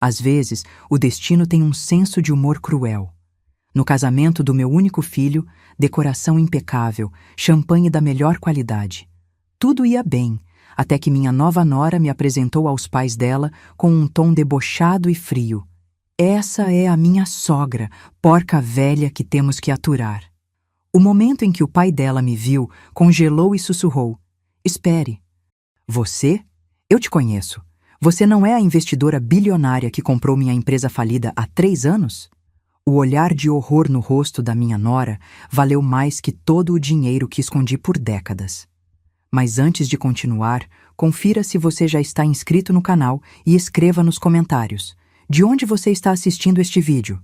Às vezes, o destino tem um senso de humor cruel. No casamento do meu único filho, decoração impecável, champanhe da melhor qualidade. Tudo ia bem, até que minha nova nora me apresentou aos pais dela com um tom debochado e frio. Essa é a minha sogra, porca velha que temos que aturar. O momento em que o pai dela me viu, congelou e sussurrou. Espere. Você? Eu te conheço. Você não é a investidora bilionária que comprou minha empresa falida há 3 anos? O olhar de horror no rosto da minha nora valeu mais que todo o dinheiro que escondi por décadas. Mas antes de continuar, confira se você já está inscrito no canal e escreva nos comentários. De onde você está assistindo este vídeo?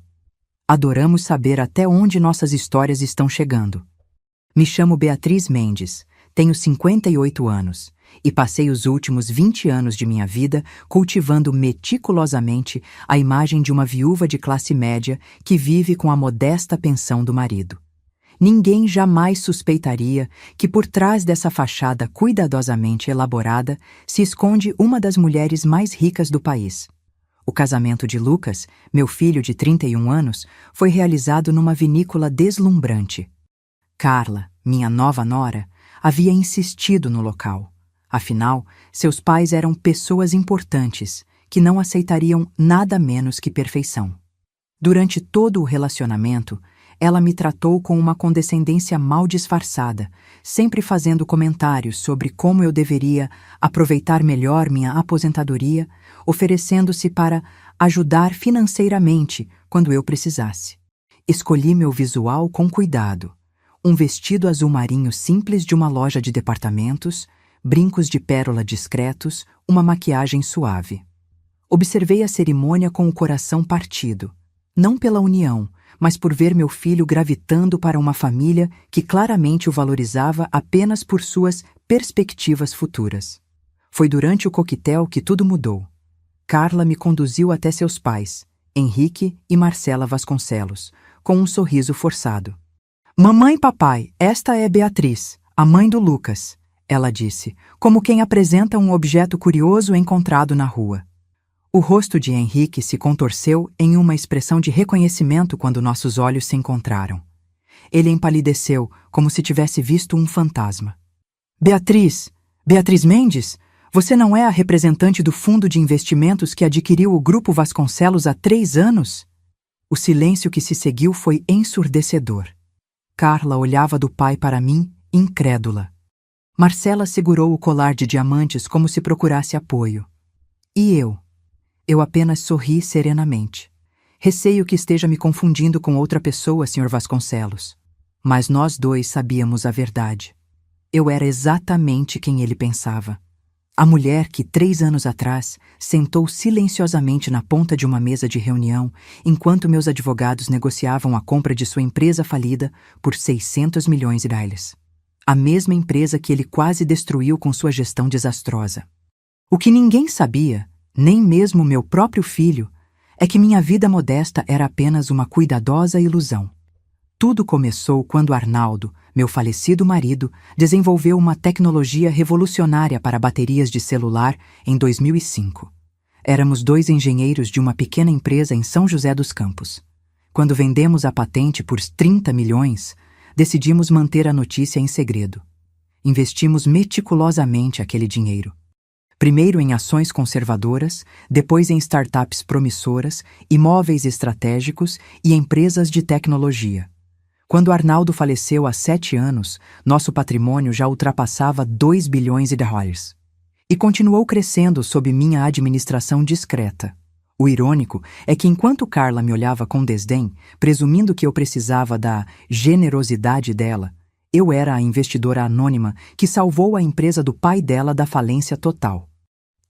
Adoramos saber até onde nossas histórias estão chegando. Me chamo Beatriz Mendes, tenho 58 anos e passei os últimos 20 anos de minha vida cultivando meticulosamente a imagem de uma viúva de classe média que vive com a modesta pensão do marido. Ninguém jamais suspeitaria que por trás dessa fachada cuidadosamente elaborada se esconde uma das mulheres mais ricas do país. O casamento de Lucas, meu filho de 31 anos, foi realizado numa vinícola deslumbrante. Carla, minha nova nora, havia insistido no local. Afinal, seus pais eram pessoas importantes, que não aceitariam nada menos que perfeição. Durante todo o relacionamento, ela me tratou com uma condescendência mal disfarçada, sempre fazendo comentários sobre como eu deveria aproveitar melhor minha aposentadoria, oferecendo-se para ajudar financeiramente quando eu precisasse. Escolhi meu visual com cuidado. Um vestido azul marinho simples de uma loja de departamentos, brincos de pérola discretos, uma maquiagem suave. Observei a cerimônia com o coração partido, não pela união, mas por ver meu filho gravitando para uma família que claramente o valorizava apenas por suas perspectivas futuras. Foi durante o coquetel que tudo mudou. Carla me conduziu até seus pais, Henrique e Marcela Vasconcelos, com um sorriso forçado. Mamãe e papai, esta é Beatriz, a mãe do Lucas, ela disse, como quem apresenta um objeto curioso encontrado na rua. O rosto de Henrique se contorceu em uma expressão de reconhecimento quando nossos olhos se encontraram. Ele empalideceu, como se tivesse visto um fantasma. Beatriz Mendes? Você não é a representante do fundo de investimentos que adquiriu o Grupo Vasconcelos há 3 anos? O silêncio que se seguiu foi ensurdecedor. Carla olhava do pai para mim, incrédula. Marcela segurou o colar de diamantes como se procurasse apoio. E eu? Eu apenas sorri serenamente. Receio que esteja me confundindo com outra pessoa, Sr. Vasconcelos. Mas nós dois sabíamos a verdade. Eu era exatamente quem ele pensava. A mulher que 3 anos atrás sentou silenciosamente na ponta de uma mesa de reunião enquanto meus advogados negociavam a compra de sua empresa falida por 600 milhões de reais. A mesma empresa que ele quase destruiu com sua gestão desastrosa. O que ninguém sabia, nem mesmo meu próprio filho, é que minha vida modesta era apenas uma cuidadosa ilusão. Tudo começou quando Arnaldo, meu falecido marido, desenvolveu uma tecnologia revolucionária para baterias de celular em 2005. Éramos 2 engenheiros de uma pequena empresa em São José dos Campos. Quando vendemos a patente por 30 milhões, decidimos manter a notícia em segredo. Investimos meticulosamente aquele dinheiro. Primeiro em ações conservadoras, depois em startups promissoras, imóveis estratégicos e empresas de tecnologia. Quando Arnaldo faleceu há 7 anos, nosso patrimônio já ultrapassava 2 bilhões de reais. E continuou crescendo sob minha administração discreta. O irônico é que enquanto Carla me olhava com desdém, presumindo que eu precisava da generosidade dela, eu era a investidora anônima que salvou a empresa do pai dela da falência total.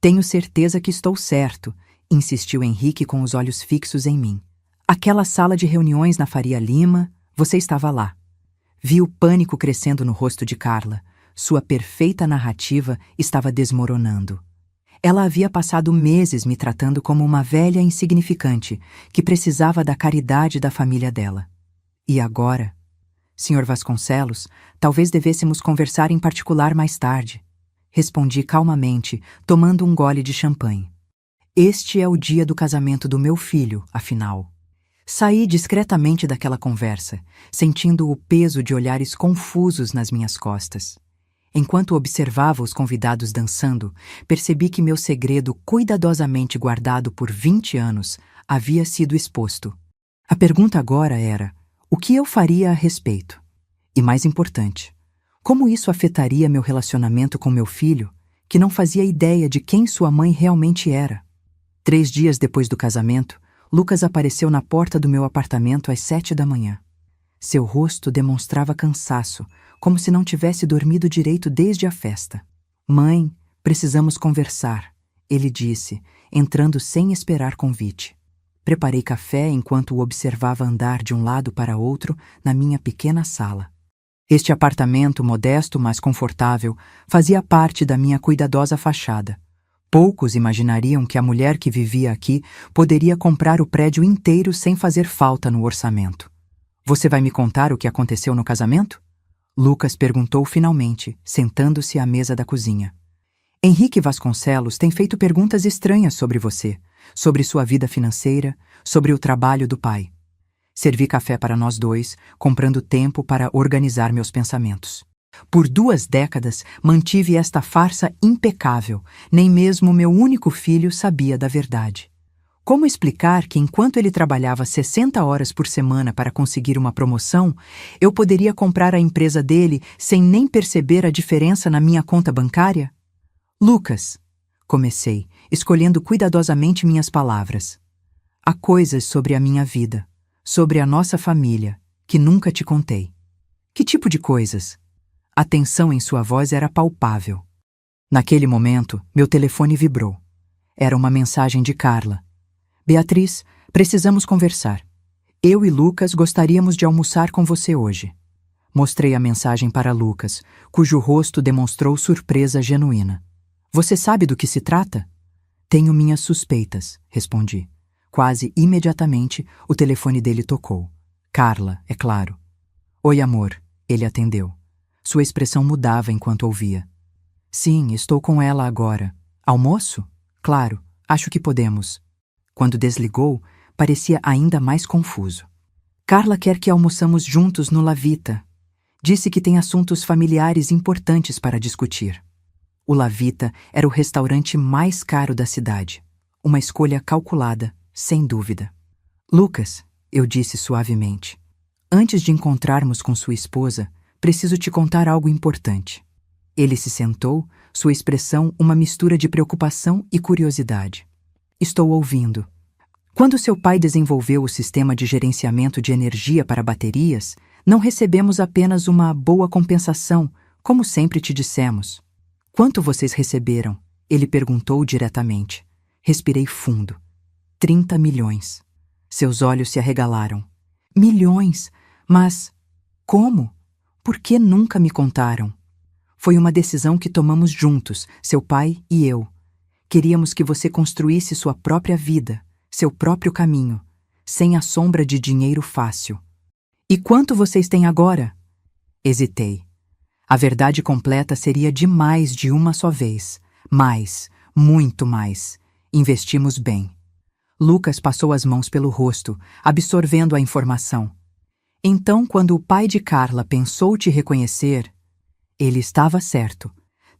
Tenho certeza que estou certo, insistiu Henrique com os olhos fixos em mim. Aquela sala de reuniões na Faria Lima, você estava lá. Vi o pânico crescendo no rosto de Carla. Sua perfeita narrativa estava desmoronando. Ela havia passado meses me tratando como uma velha insignificante que precisava da caridade da família dela. E agora? Sr. Vasconcelos, talvez devêssemos conversar em particular mais tarde. Respondi calmamente, tomando um gole de champanhe. Este é o dia do casamento do meu filho, afinal. Saí discretamente daquela conversa, sentindo o peso de olhares confusos nas minhas costas. Enquanto observava os convidados dançando, percebi que meu segredo, cuidadosamente guardado por 20 anos, havia sido exposto. A pergunta agora era: o que eu faria a respeito? E mais importante, como isso afetaria meu relacionamento com meu filho, que não fazia ideia de quem sua mãe realmente era? 3 dias depois do casamento, Lucas apareceu na porta do meu apartamento às 7 da manhã. Seu rosto demonstrava cansaço, como se não tivesse dormido direito desde a festa. Mãe, precisamos conversar, ele disse, entrando sem esperar convite. Preparei café enquanto o observava andar de um lado para outro na minha pequena sala. Este apartamento, modesto mas confortável, fazia parte da minha cuidadosa fachada. Poucos imaginariam que a mulher que vivia aqui poderia comprar o prédio inteiro sem fazer falta no orçamento. Você vai me contar o que aconteceu no casamento? Lucas perguntou finalmente, sentando-se à mesa da cozinha. Henrique Vasconcelos tem feito perguntas estranhas sobre você, sobre sua vida financeira, sobre o trabalho do pai. Servi café para nós dois, comprando tempo para organizar meus pensamentos. Por 2 décadas, mantive esta farsa impecável. Nem mesmo meu único filho sabia da verdade. Como explicar que, enquanto ele trabalhava 60 horas por semana para conseguir uma promoção, eu poderia comprar a empresa dele sem nem perceber a diferença na minha conta bancária? Lucas, comecei, escolhendo cuidadosamente minhas palavras. Há coisas sobre a minha vida, sobre a nossa família, que nunca te contei. Que tipo de coisas? A tensão em sua voz era palpável. Naquele momento, meu telefone vibrou. Era uma mensagem de Carla. Beatriz, precisamos conversar. Eu e Lucas gostaríamos de almoçar com você hoje. Mostrei a mensagem para Lucas, cujo rosto demonstrou surpresa genuína. Você sabe do que se trata? Tenho minhas suspeitas, respondi. Quase imediatamente, o telefone dele tocou. Carla, é claro. Oi, amor, ele atendeu. Sua expressão mudava enquanto ouvia. Sim, estou com ela agora. Almoço? Claro, acho que podemos. Quando desligou, parecia ainda mais confuso. Carla quer que almoçamos juntos no La Vita. Disse que tem assuntos familiares importantes para discutir. O La Vita era o restaurante mais caro da cidade. Uma escolha calculada, sem dúvida. Lucas, eu disse suavemente, antes de encontrarmos com sua esposa, preciso te contar algo importante. Ele se sentou, sua expressão uma mistura de preocupação e curiosidade. Estou ouvindo. Quando seu pai desenvolveu o sistema de gerenciamento de energia para baterias, não recebemos apenas uma boa compensação, como sempre te dissemos. Quanto vocês receberam? Ele perguntou diretamente. Respirei fundo. 30 milhões. Seus olhos se arregalaram. Milhões? Mas como? Por que nunca me contaram? Foi uma decisão que tomamos juntos, seu pai e eu. Queríamos que você construísse sua própria vida, seu próprio caminho, sem a sombra de dinheiro fácil. E quanto vocês têm agora? Hesitei. A verdade completa seria de mais de uma só vez. Mais, muito mais. Investimos bem. Lucas passou as mãos pelo rosto, absorvendo a informação. Então, quando o pai de Carla pensou te reconhecer, ele estava certo.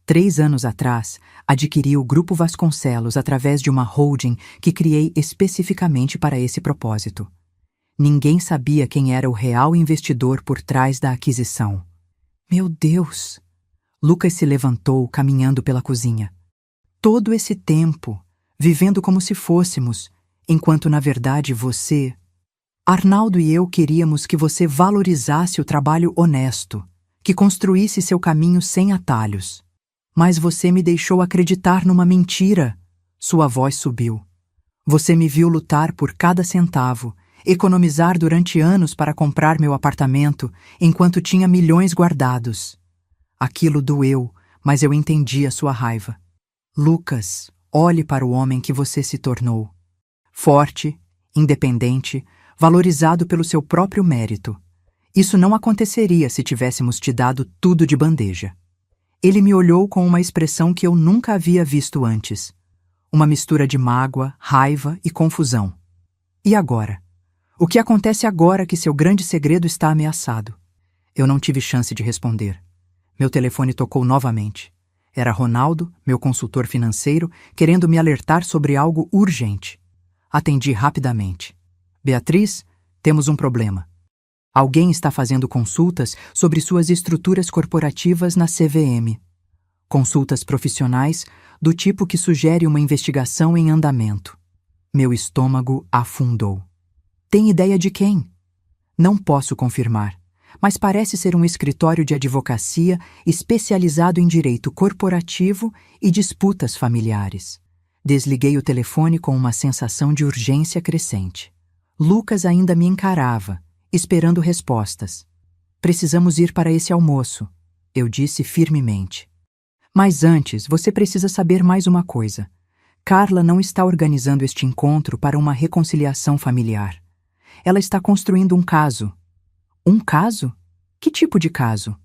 3 anos atrás, adquiri o Grupo Vasconcelos através de uma holding que criei especificamente para esse propósito. Ninguém sabia quem era o real investidor por trás da aquisição. Meu Deus! Lucas se levantou, caminhando pela cozinha. Todo esse tempo, vivendo como se fôssemos, enquanto na verdade você... Arnaldo e eu queríamos que você valorizasse o trabalho honesto, que construísse seu caminho sem atalhos. Mas você me deixou acreditar numa mentira. Sua voz subiu. Você me viu lutar por cada centavo, economizar durante anos para comprar meu apartamento, enquanto tinha milhões guardados. Aquilo doeu, mas eu entendi a sua raiva. Lucas, olhe para o homem que você se tornou. Forte, independente, valorizado pelo seu próprio mérito. Isso não aconteceria se tivéssemos te dado tudo de bandeja. Ele me olhou com uma expressão que eu nunca havia visto antes. Uma mistura de mágoa, raiva e confusão. E agora? O que acontece agora que seu grande segredo está ameaçado? Eu não tive chance de responder. Meu telefone tocou novamente. Era Ronaldo, meu consultor financeiro, querendo me alertar sobre algo urgente. Atendi rapidamente. Beatriz, temos um problema. Alguém está fazendo consultas sobre suas estruturas corporativas na CVM. Consultas profissionais do tipo que sugere uma investigação em andamento. Meu estômago afundou. Tem ideia de quem? Não posso confirmar, mas parece ser um escritório de advocacia especializado em direito corporativo e disputas familiares. Desliguei o telefone com uma sensação de urgência crescente. Lucas ainda me encarava, esperando respostas. Precisamos ir para esse almoço, eu disse firmemente. Mas antes, você precisa saber mais uma coisa. Carla não está organizando este encontro para uma reconciliação familiar. Ela está construindo um caso. Um caso? Que tipo de caso?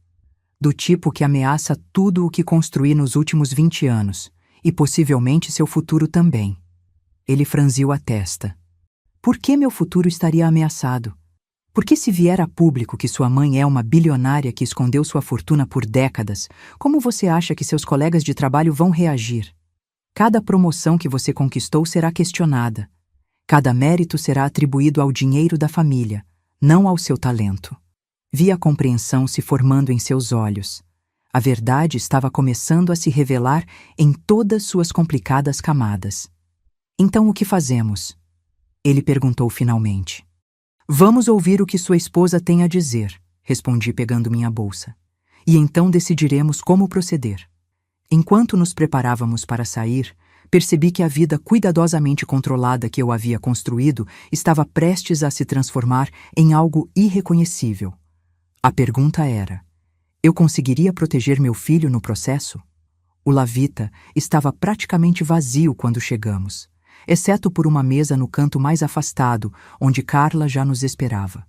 Do tipo que ameaça tudo o que construí nos últimos 20 anos, e possivelmente seu futuro também. Ele franziu a testa. Por que meu futuro estaria ameaçado? Porque se vier a público que sua mãe é uma bilionária que escondeu sua fortuna por décadas, como você acha que seus colegas de trabalho vão reagir? Cada promoção que você conquistou será questionada. Cada mérito será atribuído ao dinheiro da família, não ao seu talento. Vi a compreensão se formando em seus olhos. A verdade estava começando a se revelar em todas suas complicadas camadas. Então o que fazemos? Ele perguntou finalmente. Vamos ouvir o que sua esposa tem a dizer, respondi pegando minha bolsa. E então decidiremos como proceder. Enquanto nos preparávamos para sair, percebi que a vida cuidadosamente controlada que eu havia construído estava prestes a se transformar em algo irreconhecível. A pergunta era: eu conseguiria proteger meu filho no processo? O Lavita estava praticamente vazio quando chegamos, exceto por uma mesa no canto mais afastado, onde Carla já nos esperava.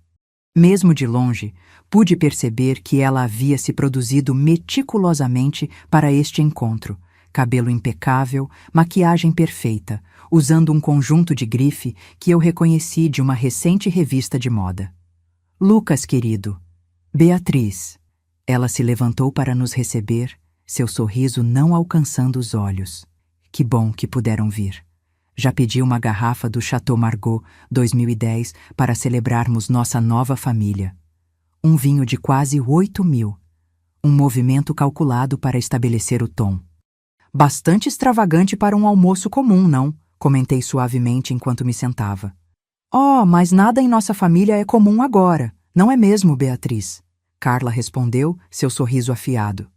Mesmo de longe, pude perceber que ela havia se produzido meticulosamente para este encontro. Cabelo impecável, maquiagem perfeita, usando um conjunto de grife que eu reconheci de uma recente revista de moda. Lucas, querido. Beatriz. Ela se levantou para nos receber, seu sorriso não alcançando os olhos. Que bom que puderam vir. Já pedi uma garrafa do Chateau Margaux 2010 para celebrarmos nossa nova família. Um vinho de quase 8.000. Um movimento calculado para estabelecer o tom. Bastante extravagante para um almoço comum, não? Comentei suavemente enquanto me sentava. Oh, mas nada em nossa família é comum agora, não é mesmo, Beatriz? Carla respondeu, seu sorriso afiado.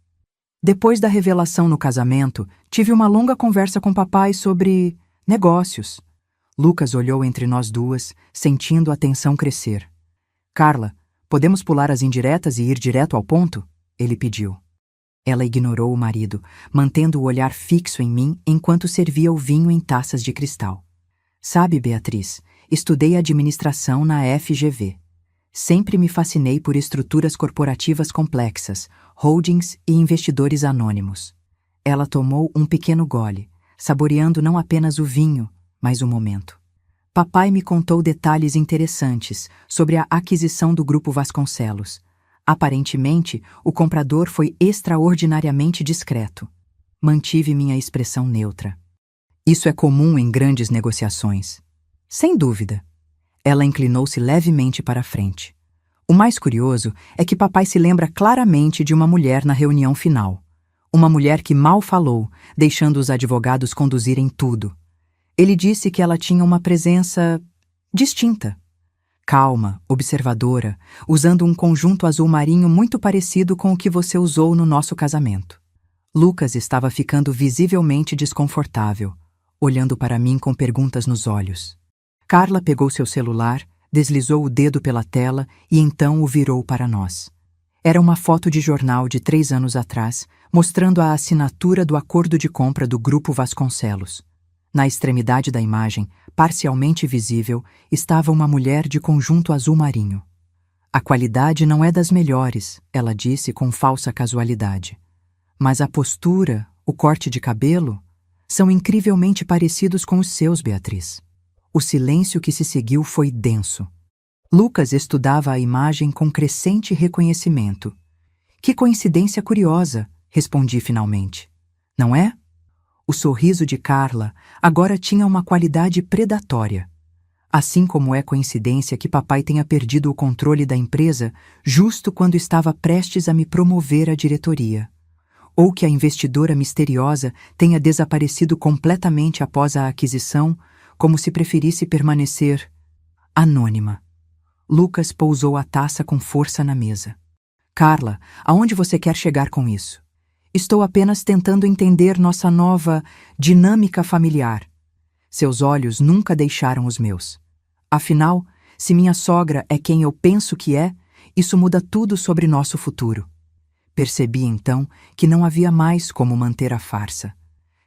Depois da revelação no casamento, tive uma longa conversa com papai sobre negócios. Lucas olhou entre nós duas, sentindo a tensão crescer. Carla, podemos pular as indiretas e ir direto ao ponto? Ele pediu. Ela ignorou o marido, mantendo o olhar fixo em mim enquanto servia o vinho em taças de cristal. Sabe, Beatriz, estudei administração na FGV. Sempre me fascinei por estruturas corporativas complexas, holdings e investidores anônimos. Ela tomou um pequeno gole, saboreando não apenas o vinho, mas o momento. Papai me contou detalhes interessantes sobre a aquisição do Grupo Vasconcelos. Aparentemente, o comprador foi extraordinariamente discreto. Mantive minha expressão neutra. Isso é comum em grandes negociações. Sem dúvida. Ela inclinou-se levemente para a frente. O mais curioso é que papai se lembra claramente de uma mulher na reunião final. Uma mulher que mal falou, deixando os advogados conduzirem tudo. Ele disse que ela tinha uma presença distinta. Calma, observadora, usando um conjunto azul marinho muito parecido com o que você usou no nosso casamento. Lucas estava ficando visivelmente desconfortável, olhando para mim com perguntas nos olhos. Carla pegou seu celular, deslizou o dedo pela tela e então o virou para nós. Era uma foto de jornal de 3 anos atrás, mostrando a assinatura do acordo de compra do Grupo Vasconcelos. Na extremidade da imagem, parcialmente visível, estava uma mulher de conjunto azul marinho. A qualidade não é das melhores, ela disse com falsa casualidade. Mas a postura, o corte de cabelo, São incrivelmente parecidos com os seus, Beatriz. O silêncio que se seguiu foi denso. Lucas estudava a imagem com crescente reconhecimento. Que coincidência curiosa, respondi finalmente. Não é? O sorriso de Carla agora tinha uma qualidade predatória. Assim como é coincidência que papai tenha perdido o controle da empresa justo quando estava prestes a me promover à diretoria. Ou que a investidora misteriosa tenha desaparecido completamente após a aquisição, como se preferisse permanecer anônima. Lucas pousou a taça com força na mesa. Carla, aonde você quer chegar com isso? Estou apenas tentando entender nossa nova dinâmica familiar. Seus olhos nunca deixaram os meus. Afinal, se minha sogra é quem eu penso que é, isso muda tudo sobre nosso futuro. Percebi então que não havia mais como manter a farsa.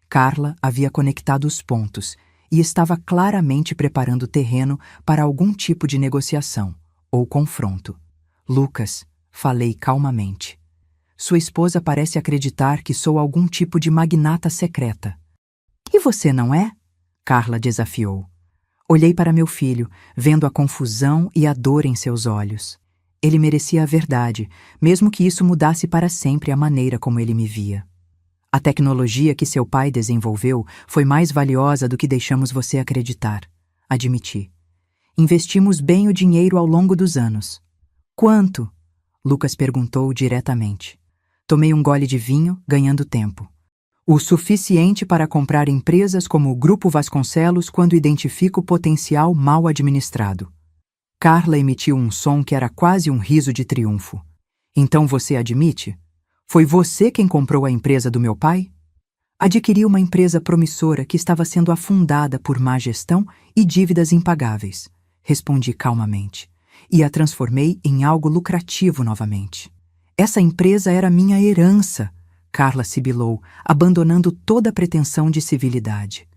Carla havia conectado os pontos e estava claramente preparando o terreno para algum tipo de negociação ou confronto. Lucas, falei calmamente. Sua esposa parece acreditar que sou algum tipo de magnata secreta. E você não é? Carla desafiou. Olhei para meu filho, vendo a confusão e a dor em seus olhos. Ele merecia a verdade, mesmo que isso mudasse para sempre a maneira como ele me via. A tecnologia que seu pai desenvolveu foi mais valiosa do que deixamos você acreditar, admiti. Investimos bem o dinheiro ao longo dos anos. Quanto? Lucas perguntou diretamente. Tomei um gole de vinho, ganhando tempo. O suficiente para comprar empresas como o Grupo Vasconcelos quando identifico potencial mal administrado. Carla emitiu um som que era quase um riso de triunfo. Então você admite? Foi você quem comprou a empresa do meu pai? Adquiri uma empresa promissora que estava sendo afundada por má gestão e dívidas impagáveis, respondi calmamente, e a transformei em algo lucrativo novamente. Essa empresa era minha herança, Carla sibilou, abandonando toda a pretensão de civilidade.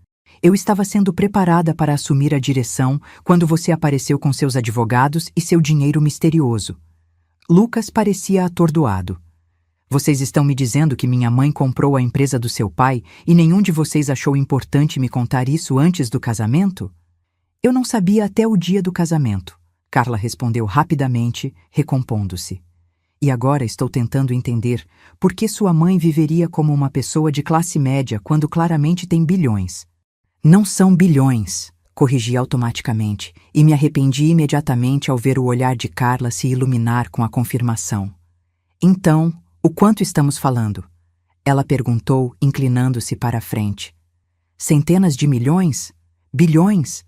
Eu estava sendo preparada para assumir a direção quando você apareceu com seus advogados e seu dinheiro misterioso. Lucas parecia atordoado. Vocês estão me dizendo que minha mãe comprou a empresa do seu pai e nenhum de vocês achou importante me contar isso antes do casamento? Eu não sabia até o dia do casamento, Carla respondeu rapidamente, recompondo-se. E agora estou tentando entender por que sua mãe viveria como uma pessoa de classe média quando claramente tem bilhões. Não são bilhões, corrigi automaticamente, e me arrependi imediatamente ao ver o olhar de Carla se iluminar com a confirmação. Então, o quanto estamos falando? Ela perguntou, inclinando-se para a frente. Centenas de milhões? Bilhões?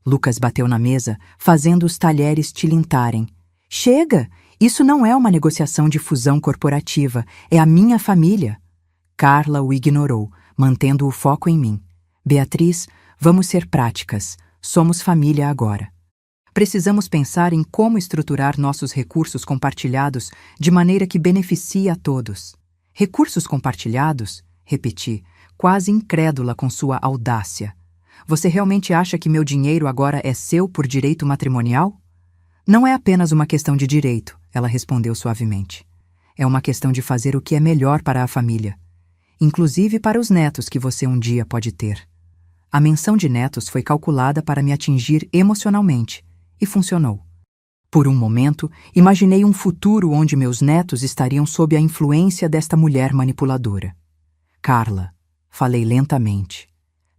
Lucas bateu na mesa, fazendo os talheres tilintarem. Chega! Isso não é uma negociação de fusão corporativa, é a minha família. Carla o ignorou, mantendo o foco em mim. Beatriz, vamos ser práticas. Somos família agora. Precisamos pensar em como estruturar nossos recursos compartilhados de maneira que beneficie a todos. Recursos compartilhados? Repeti, quase incrédula com sua audácia. Você realmente acha que meu dinheiro agora é seu por direito matrimonial? Não é apenas uma questão de direito, ela respondeu suavemente. É uma questão de fazer o que é melhor para a família, inclusive para os netos que você um dia pode ter. A menção de netos foi calculada para me atingir emocionalmente, e funcionou. Por um momento, imaginei um futuro onde meus netos estariam sob a influência desta mulher manipuladora. Carla, falei lentamente,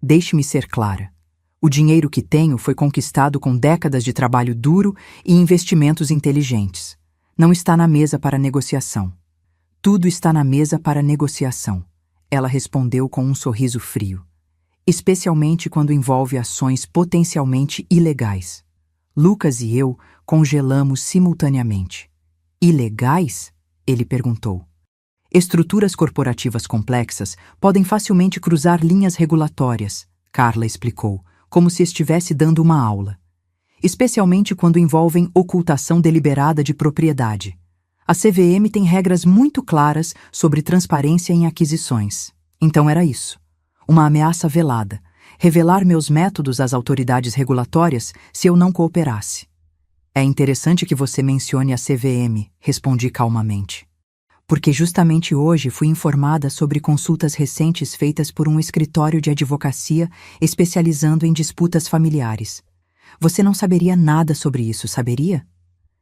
deixe-me ser clara. O dinheiro que tenho foi conquistado com décadas de trabalho duro e investimentos inteligentes. Não está na mesa para negociação. Tudo está na mesa para negociação, ela respondeu com um sorriso frio. Especialmente quando envolve ações potencialmente ilegais. Lucas e eu congelamos simultaneamente. Ilegais? Ele perguntou. Estruturas corporativas complexas podem facilmente cruzar linhas regulatórias, Carla explicou, como se estivesse dando uma aula. Especialmente quando envolvem ocultação deliberada de propriedade. A CVM tem regras muito claras sobre transparência em aquisições. Então era isso. Uma ameaça velada. Revelar meus métodos às autoridades regulatórias se eu não cooperasse. É interessante que você mencione a CVM, respondi calmamente. Porque justamente hoje fui informada sobre consultas recentes feitas por um escritório de advocacia especializando em disputas familiares. Você não saberia nada sobre isso, saberia?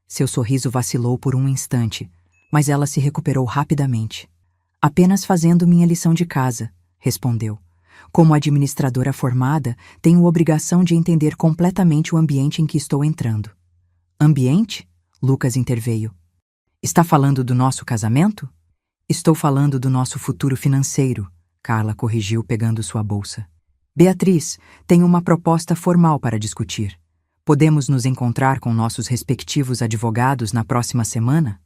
Seu sorriso vacilou por um instante, mas ela se recuperou rapidamente. Apenas fazendo minha lição de casa, respondeu. Como administradora formada, tenho obrigação de entender completamente o ambiente em que estou entrando. Ambiente? Lucas interveio. Está falando do nosso casamento? Estou falando do nosso futuro financeiro, Carla corrigiu pegando sua bolsa. Beatriz, tenho uma proposta formal para discutir. Podemos nos encontrar com nossos respectivos advogados na próxima semana?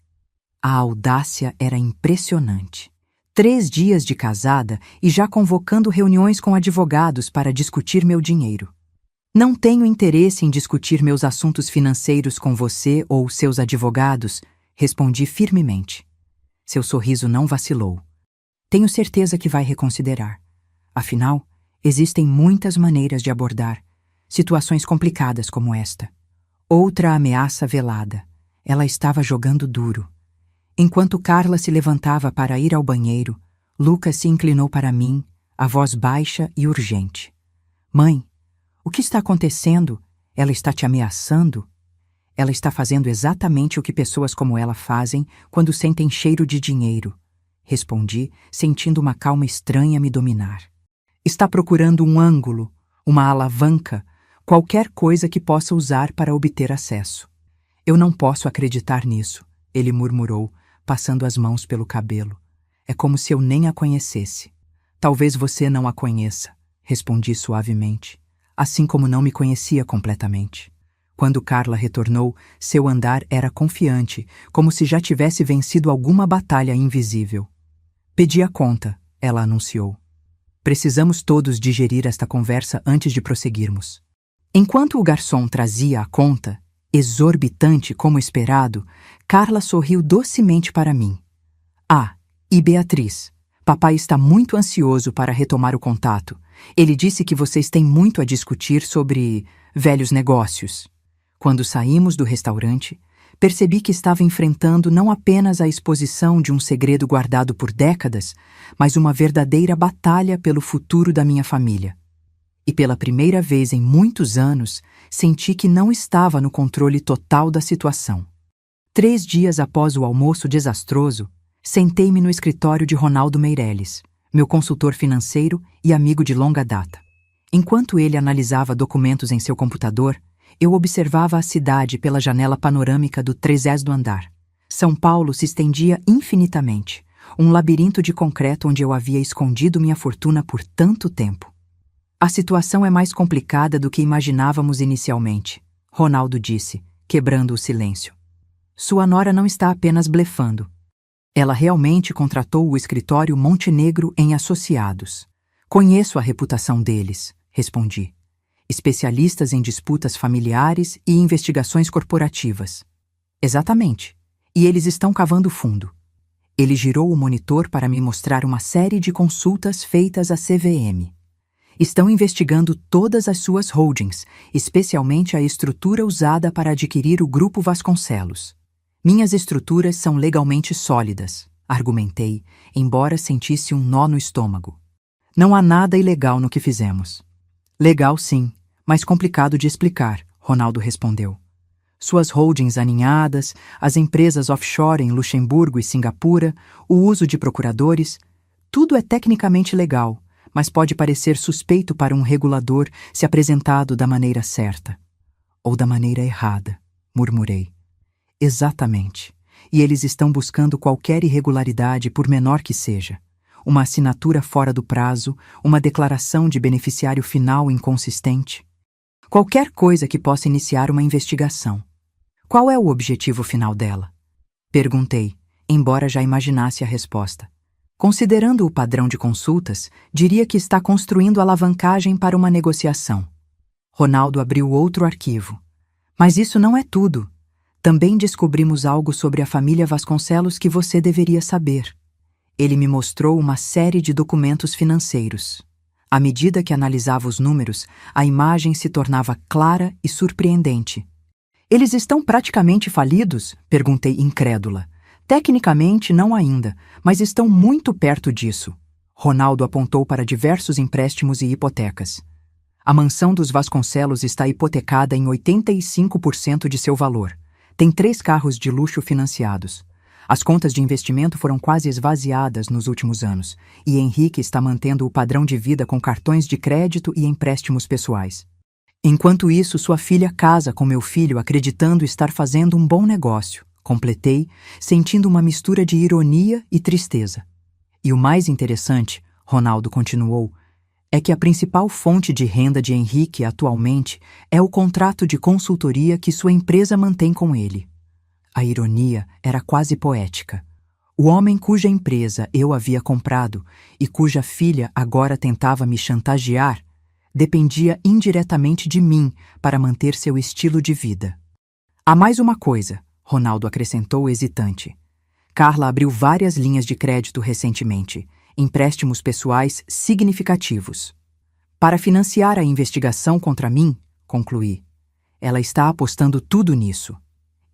A audácia era impressionante. 3 dias de casada e já convocando reuniões com advogados para discutir meu dinheiro. Não tenho interesse em discutir meus assuntos financeiros com você ou seus advogados, respondi firmemente. Seu sorriso não vacilou. Tenho certeza que vai reconsiderar. Afinal, existem muitas maneiras de abordar situações complicadas como esta. Outra ameaça velada. Ela estava jogando duro. Enquanto Carla se levantava para ir ao banheiro, Lucas se inclinou para mim, a voz baixa e urgente. Mãe, o que está acontecendo? Ela está te ameaçando? Ela está fazendo exatamente o que pessoas como ela fazem quando sentem cheiro de dinheiro, respondi, sentindo uma calma estranha me dominar. Está procurando um ângulo, uma alavanca, qualquer coisa que possa usar para obter acesso. Eu não posso acreditar nisso, ele murmurou, passando as mãos pelo cabelo. É como se eu nem a conhecesse. Talvez você não a conheça, respondi suavemente, assim como não me conhecia completamente. Quando Carla retornou, seu andar era confiante, como se já tivesse vencido alguma batalha invisível. Pedi a conta, ela anunciou. Precisamos todos digerir esta conversa antes de prosseguirmos. Enquanto o garçom trazia a conta, exorbitante como esperado, Carla sorriu docemente para mim. Ah, e Beatriz, papai está muito ansioso para retomar o contato. Ele disse que vocês têm muito a discutir sobre velhos negócios. Quando saímos do restaurante, percebi que estava enfrentando não apenas a exposição de um segredo guardado por décadas, mas uma verdadeira batalha pelo futuro da minha família. E pela primeira vez em muitos anos, senti que não estava no controle total da situação. 3 dias após o almoço desastroso, sentei-me no escritório de Ronaldo Meirelles, meu consultor financeiro e amigo de longa data. Enquanto ele analisava documentos em seu computador, eu observava a cidade pela janela panorâmica do 30º andar. São Paulo se estendia infinitamente, um labirinto de concreto onde eu havia escondido minha fortuna por tanto tempo. A situação é mais complicada do que imaginávamos inicialmente, Ronaldo disse, quebrando o silêncio. Sua nora não está apenas blefando. Ela realmente contratou o escritório Montenegro em Associados. Conheço a reputação deles, respondi. Especialistas em disputas familiares e investigações corporativas. Exatamente. E eles estão cavando fundo. Ele girou o monitor para me mostrar uma série de consultas feitas à CVM. Estão investigando todas as suas holdings, especialmente a estrutura usada para adquirir o Grupo Vasconcelos. Minhas estruturas são legalmente sólidas, argumentei, embora sentisse um nó no estômago. Não há nada ilegal no que fizemos. Legal sim, mas complicado de explicar, Ronaldo respondeu. Suas holdings aninhadas, as empresas offshore em Luxemburgo e Singapura, o uso de procuradores, tudo é tecnicamente legal, mas pode parecer suspeito para um regulador se apresentado da maneira certa. Ou da maneira errada, murmurei. Exatamente. E eles estão buscando qualquer irregularidade, por menor que seja. Uma assinatura fora do prazo, uma declaração de beneficiário final inconsistente. Qualquer coisa que possa iniciar uma investigação. Qual é o objetivo final dela? Perguntei, embora já imaginasse a resposta. Considerando o padrão de consultas, diria que está construindo alavancagem para uma negociação. Ronaldo abriu outro arquivo. Mas isso não é tudo. Também descobrimos algo sobre a família Vasconcelos que você deveria saber. Ele me mostrou uma série de documentos financeiros. À medida que analisava os números, a imagem se tornava clara e surpreendente. Eles estão praticamente falidos? Perguntei incrédula. Tecnicamente, não ainda, mas estão muito perto disso. Ronaldo apontou para diversos empréstimos e hipotecas. A mansão dos Vasconcelos está hipotecada em 85% de seu valor. Tem 3 carros de luxo financiados. As contas de investimento foram quase esvaziadas nos últimos anos, e Henrique está mantendo o padrão de vida com cartões de crédito e empréstimos pessoais. Enquanto isso, sua filha casa com meu filho acreditando estar fazendo um bom negócio. Completei, sentindo uma mistura de ironia e tristeza. E o mais interessante, Ronaldo continuou, é que a principal fonte de renda de Henrique atualmente é o contrato de consultoria que sua empresa mantém com ele. A ironia era quase poética. O homem cuja empresa eu havia comprado e cuja filha agora tentava me chantagear dependia indiretamente de mim para manter seu estilo de vida. Há mais uma coisa, Ronaldo acrescentou hesitante. Carla abriu várias linhas de crédito recentemente, empréstimos pessoais significativos. Para financiar a investigação contra mim, concluí, ela está apostando tudo nisso.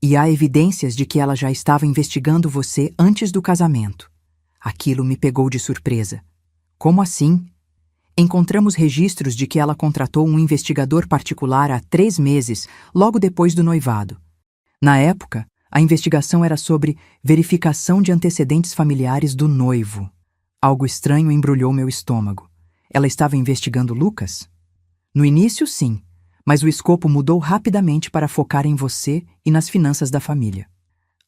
E há evidências de que ela já estava investigando você antes do casamento. Aquilo me pegou de surpresa. Como assim? Encontramos registros de que ela contratou um investigador particular há 3 meses, logo depois do noivado. Na época, a investigação era sobre verificação de antecedentes familiares do noivo. Algo estranho embrulhou meu estômago. Ela estava investigando Lucas? No início, sim, mas o escopo mudou rapidamente para focar em você e nas finanças da família.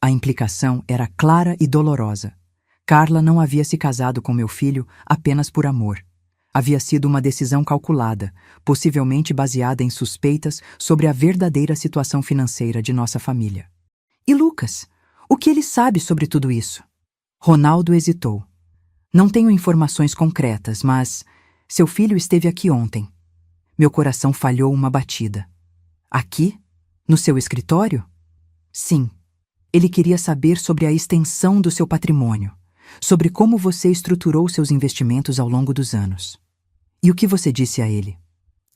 A implicação era clara e dolorosa. Carla não havia se casado com meu filho apenas por amor. Havia sido uma decisão calculada, possivelmente baseada em suspeitas sobre a verdadeira situação financeira de nossa família. E Lucas? O que ele sabe sobre tudo isso? Ronaldo hesitou. Não tenho informações concretas, mas seu filho esteve aqui ontem. Meu coração falhou uma batida. Aqui? No seu escritório? Sim. Ele queria saber sobre a extensão do seu patrimônio, sobre como você estruturou seus investimentos ao longo dos anos. E o que você disse a ele?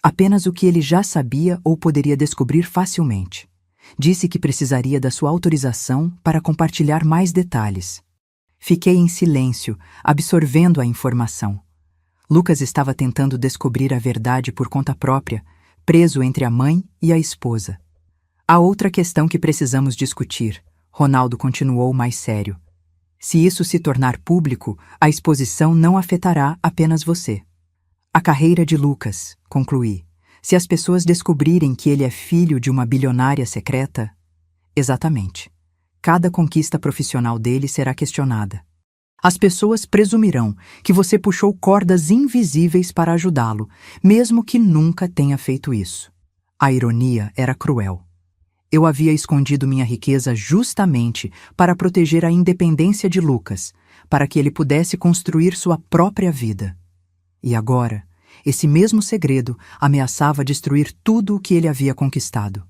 Apenas o que ele já sabia ou poderia descobrir facilmente. Disse que precisaria da sua autorização para compartilhar mais detalhes. Fiquei em silêncio, absorvendo a informação. Lucas estava tentando descobrir a verdade por conta própria, preso entre a mãe e a esposa. Há outra questão que precisamos discutir, Ronaldo continuou mais sério. Se isso se tornar público, a exposição não afetará apenas você. A carreira de Lucas, concluí. Se as pessoas descobrirem que ele é filho de uma bilionária secreta... Exatamente. Cada conquista profissional dele será questionada. As pessoas presumirão que você puxou cordas invisíveis para ajudá-lo, mesmo que nunca tenha feito isso. A ironia era cruel. Eu havia escondido minha riqueza justamente para proteger a independência de Lucas, para que ele pudesse construir sua própria vida. E agora, esse mesmo segredo ameaçava destruir tudo o que ele havia conquistado.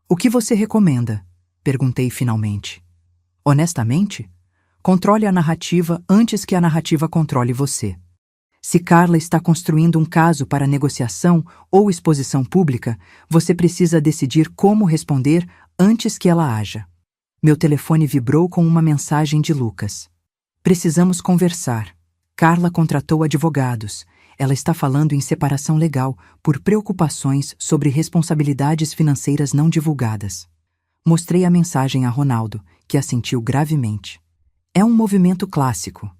O que você recomenda? Perguntei finalmente. Honestamente, controle a narrativa antes que a narrativa controle você. Se Carla está construindo um caso para negociação ou exposição pública, você precisa decidir como responder antes que ela haja. Meu telefone vibrou com uma mensagem de Lucas. Precisamos conversar. Carla contratou advogados. Ela está falando em separação legal por preocupações sobre responsabilidades financeiras não divulgadas. Mostrei a mensagem a Ronaldo, que assentiu gravemente. É um movimento clássico.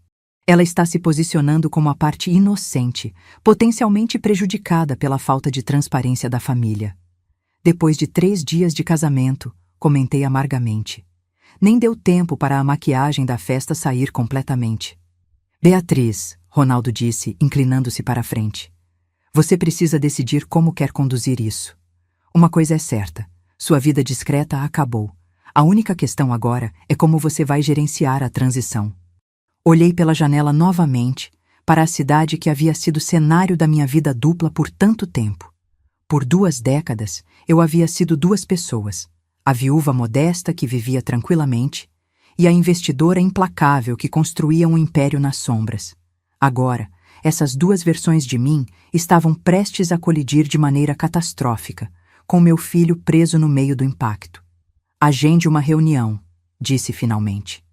Ela está se posicionando como a parte inocente, potencialmente prejudicada pela falta de transparência da família. Depois de 3 dias de casamento, comentei amargamente. Nem deu tempo para a maquiagem da festa sair completamente. Beatriz, Ronaldo disse, inclinando-se para a frente. Você precisa decidir como quer conduzir isso. Uma coisa é certa, sua vida discreta acabou. A única questão agora é como você vai gerenciar a transição. Olhei pela janela novamente, para a cidade que havia sido cenário da minha vida dupla por tanto tempo. Por 2 décadas, eu havia sido 2 pessoas, a viúva modesta que vivia tranquilamente e a investidora implacável que construía um império nas sombras. Agora, essas 2 versões de mim estavam prestes a colidir de maneira catastrófica, com meu filho preso no meio do impacto. Agende uma reunião, disse finalmente.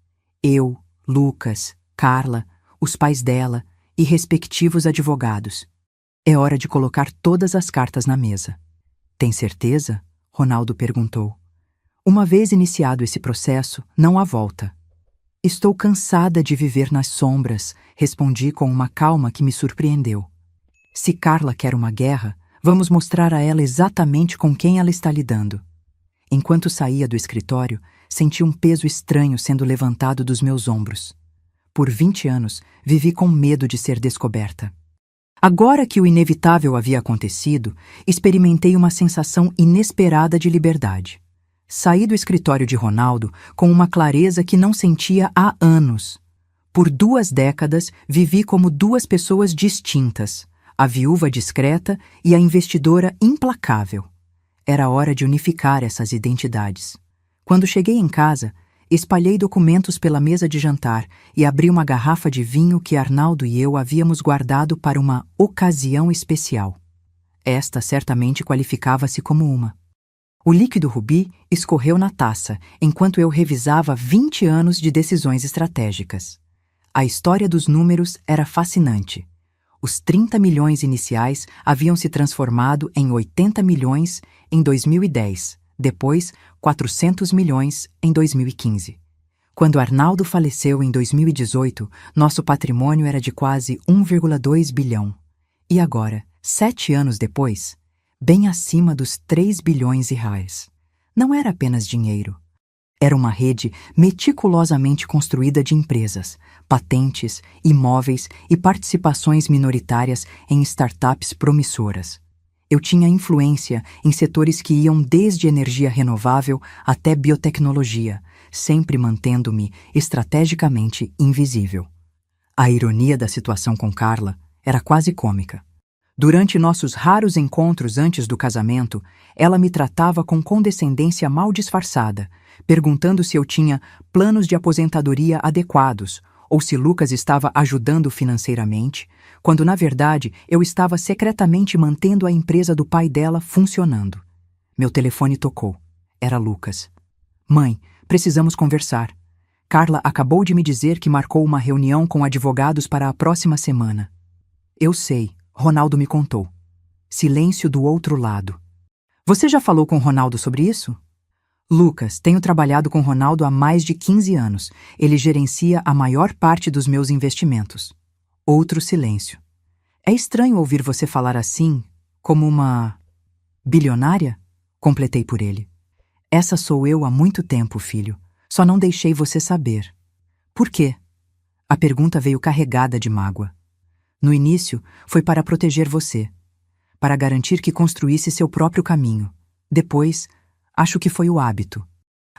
Eu, Lucas, Carla, os pais dela e respectivos advogados. É hora de colocar todas as cartas na mesa. Tem certeza? Ronaldo perguntou. Uma vez iniciado esse processo, não há volta. Estou cansada de viver nas sombras, respondi com uma calma que me surpreendeu. Se Carla quer uma guerra, vamos mostrar a ela exatamente com quem ela está lidando. Enquanto saía do escritório, senti um peso estranho sendo levantado dos meus ombros. Por 20 anos, vivi com medo de ser descoberta. Agora que o inevitável havia acontecido, experimentei uma sensação inesperada de liberdade. Saí do escritório de Ronaldo com uma clareza que não sentia há anos. Por 2 décadas, vivi como 2 pessoas distintas, a viúva discreta e a investidora implacável. Era hora de unificar essas identidades. Quando cheguei em casa, espalhei documentos pela mesa de jantar e abri uma garrafa de vinho que Arnaldo e eu havíamos guardado para uma ocasião especial. Esta certamente qualificava-se como uma. O líquido rubi escorreu na taça, enquanto eu revisava 20 anos de decisões estratégicas. A história dos números era fascinante. Os 30 milhões iniciais haviam se transformado em 80 milhões em 2010, depois 400 milhões em 2015. Quando Arnaldo faleceu em 2018, nosso patrimônio era de quase 1,2 bilhão. E agora, 7 anos depois, bem acima dos 3 bilhões e reais. Não era apenas dinheiro. Era uma rede meticulosamente construída de empresas, patentes, imóveis e participações minoritárias em startups promissoras. Eu tinha influência em setores que iam desde energia renovável até biotecnologia, sempre mantendo-me estrategicamente invisível. A ironia da situação com Carla era quase cômica. Durante nossos raros encontros antes do casamento, ela me tratava com condescendência mal disfarçada, perguntando se eu tinha planos de aposentadoria adequados ou se Lucas estava ajudando financeiramente, quando na verdade eu estava secretamente mantendo a empresa do pai dela funcionando. Meu telefone tocou. Era Lucas. Mãe, precisamos conversar. Carla acabou de me dizer que marcou uma reunião com advogados para a próxima semana. Eu sei. Ronaldo me contou. Silêncio do outro lado. Você já falou com Ronaldo sobre isso? Lucas, tenho trabalhado com Ronaldo há mais de 15 anos. Ele gerencia a maior parte dos meus investimentos. Outro silêncio. É estranho ouvir você falar assim, como uma bilionária? Completei por ele. Essa sou eu há muito tempo, filho. Só não deixei você saber. Por quê? A pergunta veio carregada de mágoa. No início, foi para proteger você, para garantir que construísse seu próprio caminho. Depois, acho que foi o hábito.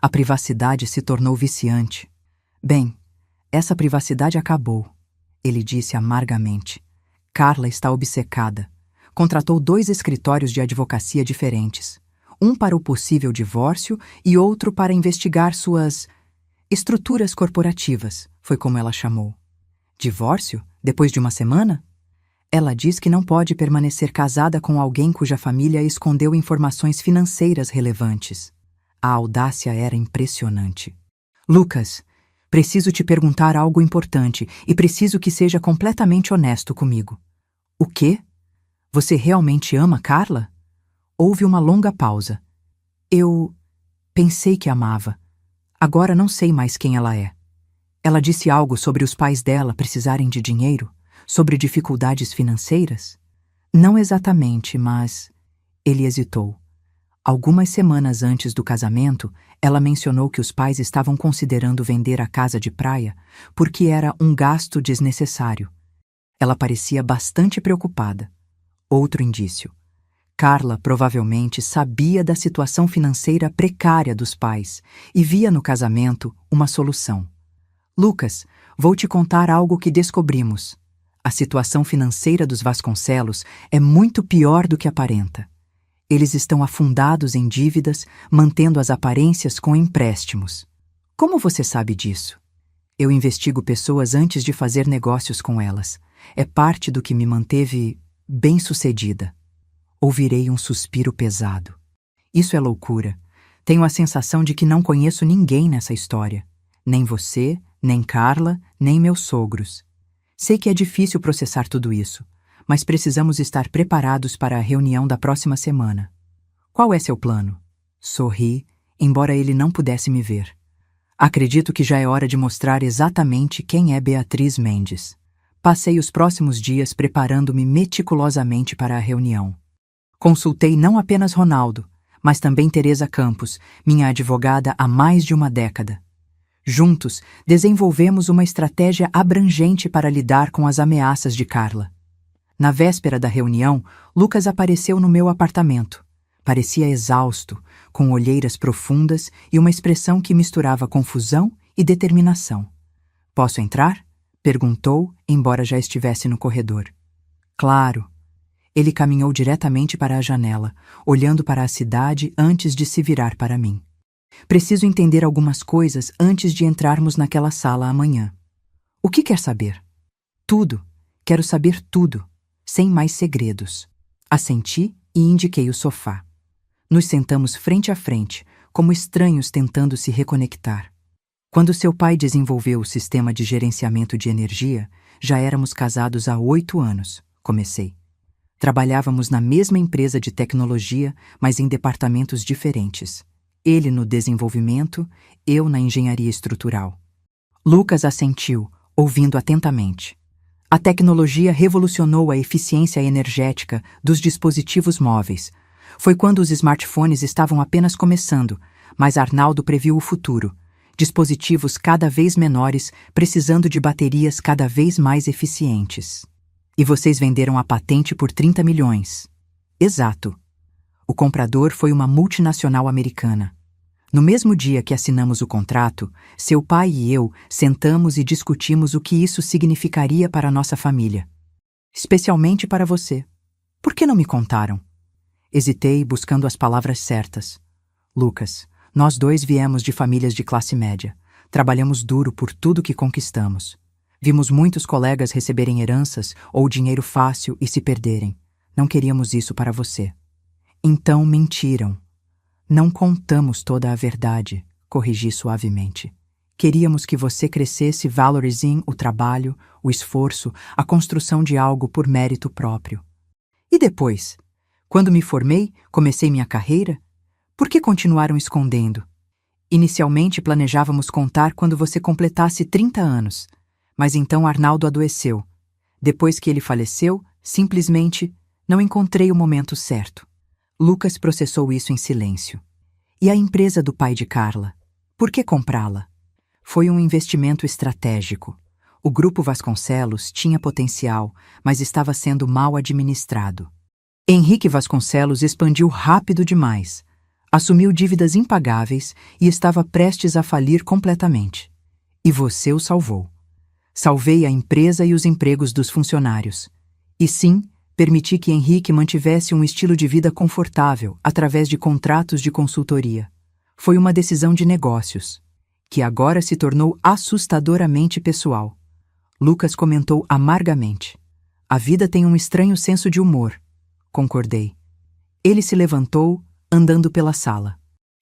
A privacidade se tornou viciante. Bem, essa privacidade acabou, ele disse amargamente. Carla está obcecada. Contratou 2 escritórios de advocacia diferentes. Um para o possível divórcio e outro para investigar suas estruturas corporativas, foi como ela chamou. Divórcio? Depois de uma semana? Ela diz que não pode permanecer casada com alguém cuja família escondeu informações financeiras relevantes. A audácia era impressionante. Lucas, preciso te perguntar algo importante e preciso que seja completamente honesto comigo. O quê? Você realmente ama Carla? Houve uma longa pausa. Eu pensei que amava. Agora não sei mais quem ela é. Ela disse algo sobre os pais dela precisarem de dinheiro? Sobre dificuldades financeiras? Não exatamente, mas... Ele hesitou. Algumas semanas antes do casamento, ela mencionou que os pais estavam considerando vender a casa de praia porque era um gasto desnecessário. Ela parecia bastante preocupada. Outro indício. Carla provavelmente sabia da situação financeira precária dos pais e via no casamento uma solução. Lucas, vou te contar algo que descobrimos. A situação financeira dos Vasconcelos é muito pior do que aparenta. Eles estão afundados em dívidas, mantendo as aparências com empréstimos. Como você sabe disso? Eu investigo pessoas antes de fazer negócios com elas. É parte do que me manteve bem-sucedida. Ouvirei um suspiro pesado. Isso é loucura. Tenho a sensação de que não conheço ninguém nessa história. Nem você, Nem Carla, nem meus sogros. Sei que é difícil processar tudo isso, mas precisamos estar preparados para a reunião da próxima semana. Qual é seu plano? Sorri, embora ele não pudesse me ver. Acredito que já é hora de mostrar exatamente quem é Beatriz Mendes. Passei os próximos dias preparando-me meticulosamente para a reunião. Consultei não apenas Ronaldo, mas também Teresa Campos, minha advogada há mais de uma década. Juntos, desenvolvemos uma estratégia abrangente para lidar com as ameaças de Carla. Na véspera da reunião, Lucas apareceu no meu apartamento. Parecia exausto, com olheiras profundas e uma expressão que misturava confusão e determinação. "Posso entrar?" perguntou, embora já estivesse no corredor. "Claro." Ele caminhou diretamente para a janela, olhando para a cidade antes de se virar para mim. "Preciso entender algumas coisas antes de entrarmos naquela sala amanhã." "O que quer saber?" "Tudo. Quero saber tudo, sem mais segredos." Assenti e indiquei o sofá. Nos sentamos frente a frente, como estranhos tentando se reconectar. "Quando seu pai desenvolveu o sistema de gerenciamento de energia, já éramos casados há 8 anos, comecei. Trabalhávamos na mesma empresa de tecnologia, mas em departamentos diferentes. Ele no desenvolvimento, eu na engenharia estrutural." Lucas assentiu, ouvindo atentamente. "A tecnologia revolucionou a eficiência energética dos dispositivos móveis. Foi quando os smartphones estavam apenas começando, mas Arnaldo previu o futuro. Dispositivos cada vez menores, precisando de baterias cada vez mais eficientes. E vocês venderam a patente por 30 milhões. Exato. O comprador foi uma multinacional americana. No mesmo dia que assinamos o contrato, seu pai e eu sentamos e discutimos o que isso significaria para a nossa família. Especialmente para você. Por que não me contaram?" Hesitei, buscando as palavras certas. "Lucas, nós dois viemos de famílias de classe média. Trabalhamos duro por tudo que conquistamos. Vimos muitos colegas receberem heranças ou dinheiro fácil e se perderem. Não queríamos isso para você." "Então mentiram." "Não contamos toda a verdade", corrigi suavemente. "Queríamos que você crescesse valorizando o trabalho, o esforço, a construção de algo por mérito próprio." "E depois? Quando me formei, comecei minha carreira? Por que continuaram escondendo?" "Inicialmente planejávamos contar quando você completasse 30 anos. Mas então Arnaldo adoeceu. Depois que ele faleceu, simplesmente não encontrei o momento certo." Lucas processou isso em silêncio. "E a empresa do pai de Carla? Por que comprá-la?" "Foi um investimento estratégico. O Grupo Vasconcelos tinha potencial, mas estava sendo mal administrado. Henrique Vasconcelos expandiu rápido demais, assumiu dívidas impagáveis e estava prestes a falir completamente. E você o salvou. Salvei a empresa e os empregos dos funcionários. E sim, permiti que Henrique mantivesse um estilo de vida confortável através de contratos de consultoria. Foi uma decisão de negócios, que agora se tornou assustadoramente pessoal." Lucas comentou amargamente. "A vida tem um estranho senso de humor." Concordei. Ele se levantou, andando pela sala.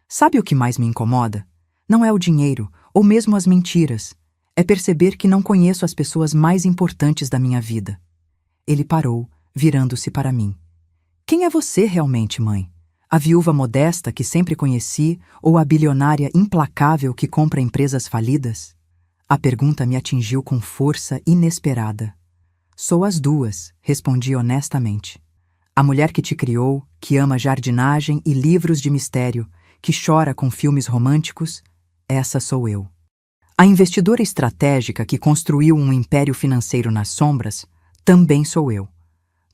"Sabe o que mais me incomoda? Não é o dinheiro, ou mesmo as mentiras. É perceber que não conheço as pessoas mais importantes da minha vida." Ele parou, virando-se para mim. "Quem é você realmente, mãe? A viúva modesta que sempre conheci ou a bilionária implacável que compra empresas falidas?" A pergunta me atingiu com força inesperada. "Sou as duas", respondi honestamente. "A mulher que te criou, que ama jardinagem e livros de mistério, que chora com filmes românticos, essa sou eu. A investidora estratégica que construiu um império financeiro nas sombras, também sou eu.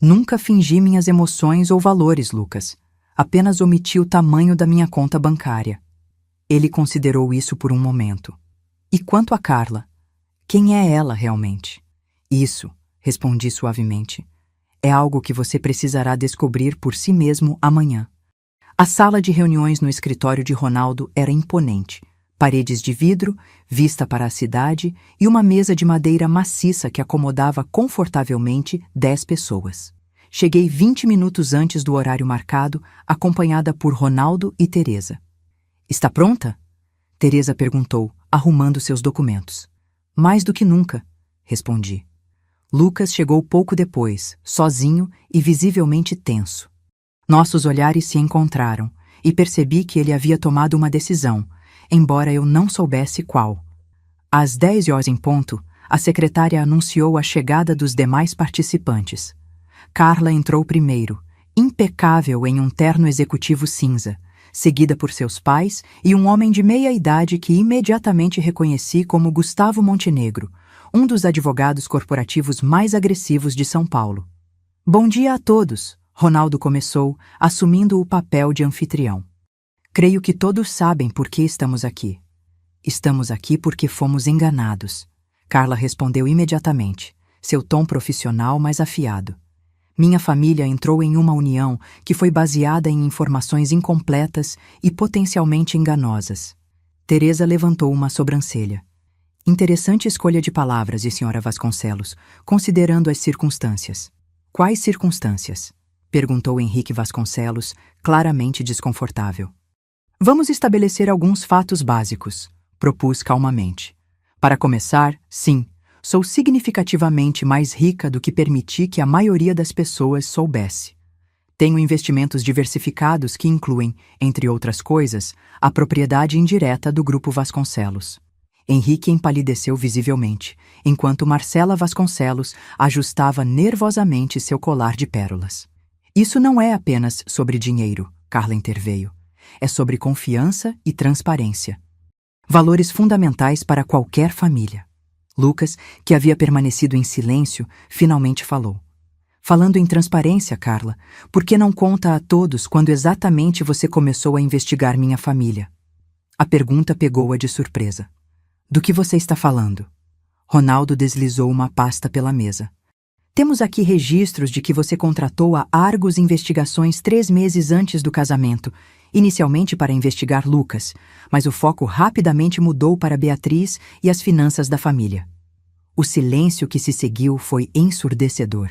Nunca fingi minhas emoções ou valores, Lucas. Apenas omiti o tamanho da minha conta bancária." Ele considerou isso por um momento. "E quanto a Carla? Quem é ela realmente?" "Isso", respondi suavemente, "é algo que você precisará descobrir por si mesmo amanhã." A sala de reuniões no escritório de Ronaldo era imponente. Paredes de vidro, vista para a cidade e uma mesa de madeira maciça que acomodava confortavelmente 10 pessoas. Cheguei 20 minutos antes do horário marcado, acompanhada por Ronaldo e Teresa. "Está pronta?" Teresa perguntou, arrumando seus documentos. Mais do que nunca, respondi. Lucas chegou pouco depois, sozinho e visivelmente tenso. Nossos olhares se encontraram e percebi que ele havia tomado uma decisão, embora eu não soubesse qual. Às 10 horas em ponto, a secretária anunciou a chegada dos demais participantes. Carla entrou primeiro, impecável em um terno executivo cinza, seguida por seus pais e um homem de meia-idade que imediatamente reconheci como Gustavo Montenegro, um dos advogados corporativos mais agressivos de São Paulo. Bom dia a todos, Ronaldo começou, assumindo o papel de anfitrião. Creio que todos sabem por que estamos aqui. Estamos aqui porque fomos enganados. Carla respondeu imediatamente, seu tom profissional mais afiado. Minha família entrou em uma união que foi baseada em informações incompletas e potencialmente enganosas. Teresa levantou uma sobrancelha. Interessante escolha de palavras, Sra. Vasconcelos, considerando as circunstâncias. Quais circunstâncias? Perguntou Henrique Vasconcelos, claramente desconfortável. Vamos estabelecer alguns fatos básicos, propus calmamente. Para começar, sim, sou significativamente mais rica do que permiti que a maioria das pessoas soubesse. Tenho investimentos diversificados que incluem, entre outras coisas, a propriedade indireta do Grupo Vasconcelos. Henrique empalideceu visivelmente, enquanto Marcela Vasconcelos ajustava nervosamente seu colar de pérolas. Isso não é apenas sobre dinheiro, Carla interveio. É sobre confiança e transparência. Valores fundamentais para qualquer família. Lucas, que havia permanecido em silêncio, finalmente falou. Falando em transparência, Carla, por que não conta a todos quando exatamente você começou a investigar minha família? A pergunta pegou-a de surpresa. Do que você está falando? Ronaldo deslizou uma pasta pela mesa. Temos aqui registros de que você contratou a Argos Investigações 3 meses antes do casamento, inicialmente para investigar Lucas, mas o foco rapidamente mudou para Beatriz e as finanças da família. O silêncio que se seguiu foi ensurdecedor.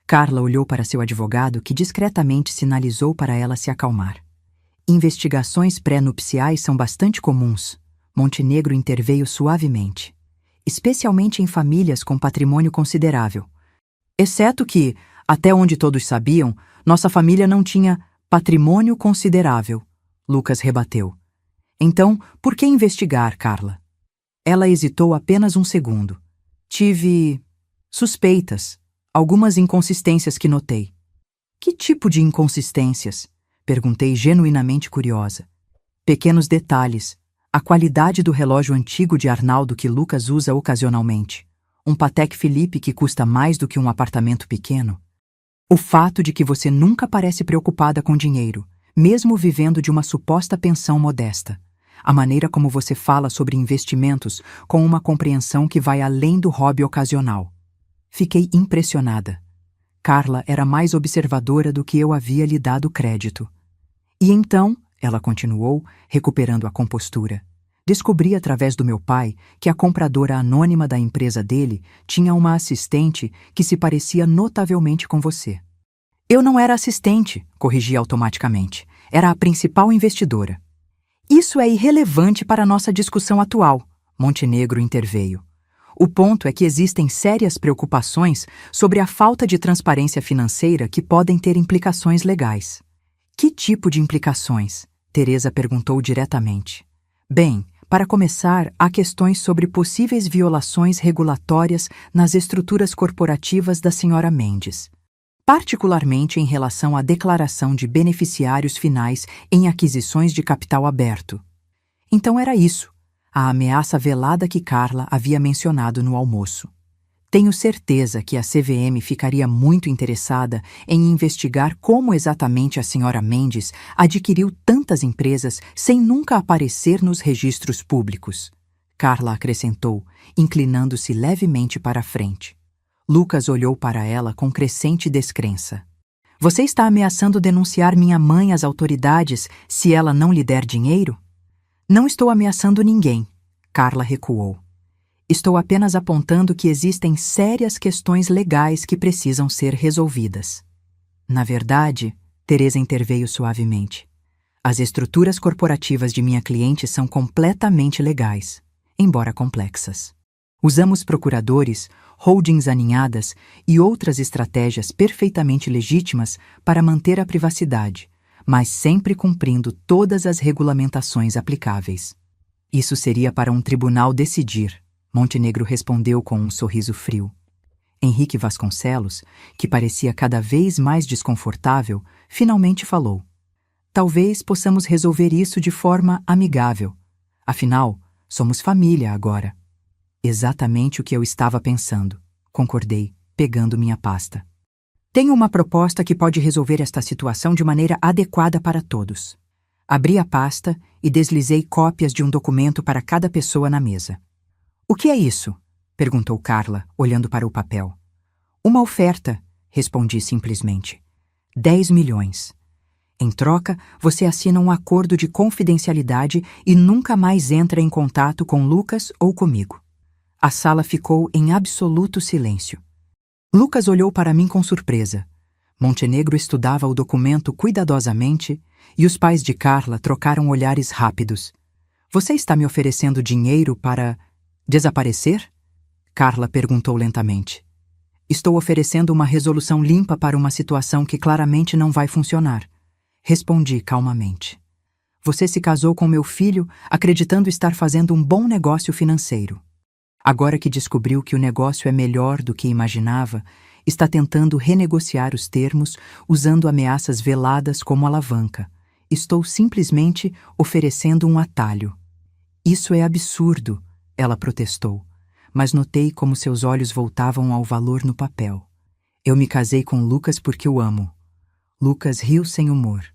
Carla olhou para seu advogado, que discretamente sinalizou para ela se acalmar. Investigações pré-nupciais são bastante comuns, Montenegro interveio suavemente, especialmente em famílias com patrimônio considerável. Exceto que, até onde todos sabiam, nossa família não tinha patrimônio considerável, Lucas rebateu. Então, por que investigar, Carla? Ela hesitou apenas um segundo. Tive suspeitas, algumas inconsistências que notei. Que tipo de inconsistências? Perguntei genuinamente curiosa. Pequenos detalhes, a qualidade do relógio antigo de Arnaldo que Lucas usa ocasionalmente, um Patek Philippe que custa mais do que um apartamento pequeno. O fato de que você nunca parece preocupada com dinheiro, mesmo vivendo de uma suposta pensão modesta. A maneira como você fala sobre investimentos com uma compreensão que vai além do hobby ocasional. Fiquei impressionada. Carla era mais observadora do que eu havia lhe dado crédito. E então, ela continuou, recuperando a compostura, descobri através do meu pai que a compradora anônima da empresa dele tinha uma assistente que se parecia notavelmente com você. Eu não era assistente, corrigi automaticamente. Era a principal investidora. Isso é irrelevante para a nossa discussão atual, Montenegro interveio. O ponto é que existem sérias preocupações sobre a falta de transparência financeira que podem ter implicações legais. Que tipo de implicações? Teresa perguntou diretamente. Bem, para começar, há questões sobre possíveis violações regulatórias nas estruturas corporativas da Sra. Mendes, particularmente em relação à declaração de beneficiários finais em aquisições de capital aberto. Então era isso, a ameaça velada que Carla havia mencionado no almoço. Tenho certeza que a CVM ficaria muito interessada em investigar como exatamente a Sra. Mendes adquiriu tantas empresas sem nunca aparecer nos registros públicos. Carla acrescentou, inclinando-se levemente para a frente. Lucas olhou para ela com crescente descrença. Você está ameaçando denunciar minha mãe às autoridades se ela não lhe der dinheiro? Não estou ameaçando ninguém, Carla recuou. Estou apenas apontando que existem sérias questões legais que precisam ser resolvidas. Na verdade, Teresa interveio suavemente. As estruturas corporativas de minha cliente são completamente legais, embora complexas. Usamos procuradores, holdings aninhadas e outras estratégias perfeitamente legítimas para manter a privacidade, mas sempre cumprindo todas as regulamentações aplicáveis. Isso seria para um tribunal decidir, Montenegro respondeu com um sorriso frio. Henrique Vasconcelos, que parecia cada vez mais desconfortável, finalmente falou. Talvez possamos resolver isso de forma amigável. Afinal, somos família agora. Exatamente o que eu estava pensando, concordei, pegando minha pasta. Tenho uma proposta que pode resolver esta situação de maneira adequada para todos. Abri a pasta e deslizei cópias de um documento para cada pessoa na mesa. O que é isso? Perguntou Carla, olhando para o papel. Uma oferta, respondi simplesmente. 10 milhões. Em troca, você assina um acordo de confidencialidade e nunca mais entra em contato com Lucas ou comigo. A sala ficou em absoluto silêncio. Lucas olhou para mim com surpresa. Montenegro estudava o documento cuidadosamente e os pais de Carla trocaram olhares rápidos. Você está me oferecendo dinheiro para desaparecer? Carla perguntou lentamente. Estou oferecendo uma resolução limpa para uma situação que claramente não vai funcionar. Respondi calmamente. Você se casou com meu filho acreditando estar fazendo um bom negócio financeiro. Agora que descobriu que o negócio é melhor do que imaginava, está tentando renegociar os termos usando ameaças veladas como alavanca. Estou simplesmente oferecendo um atalho. Isso é absurdo, ela protestou, mas notei como seus olhos voltavam ao valor no papel. Eu me casei com Lucas porque o amo. Lucas riu sem humor.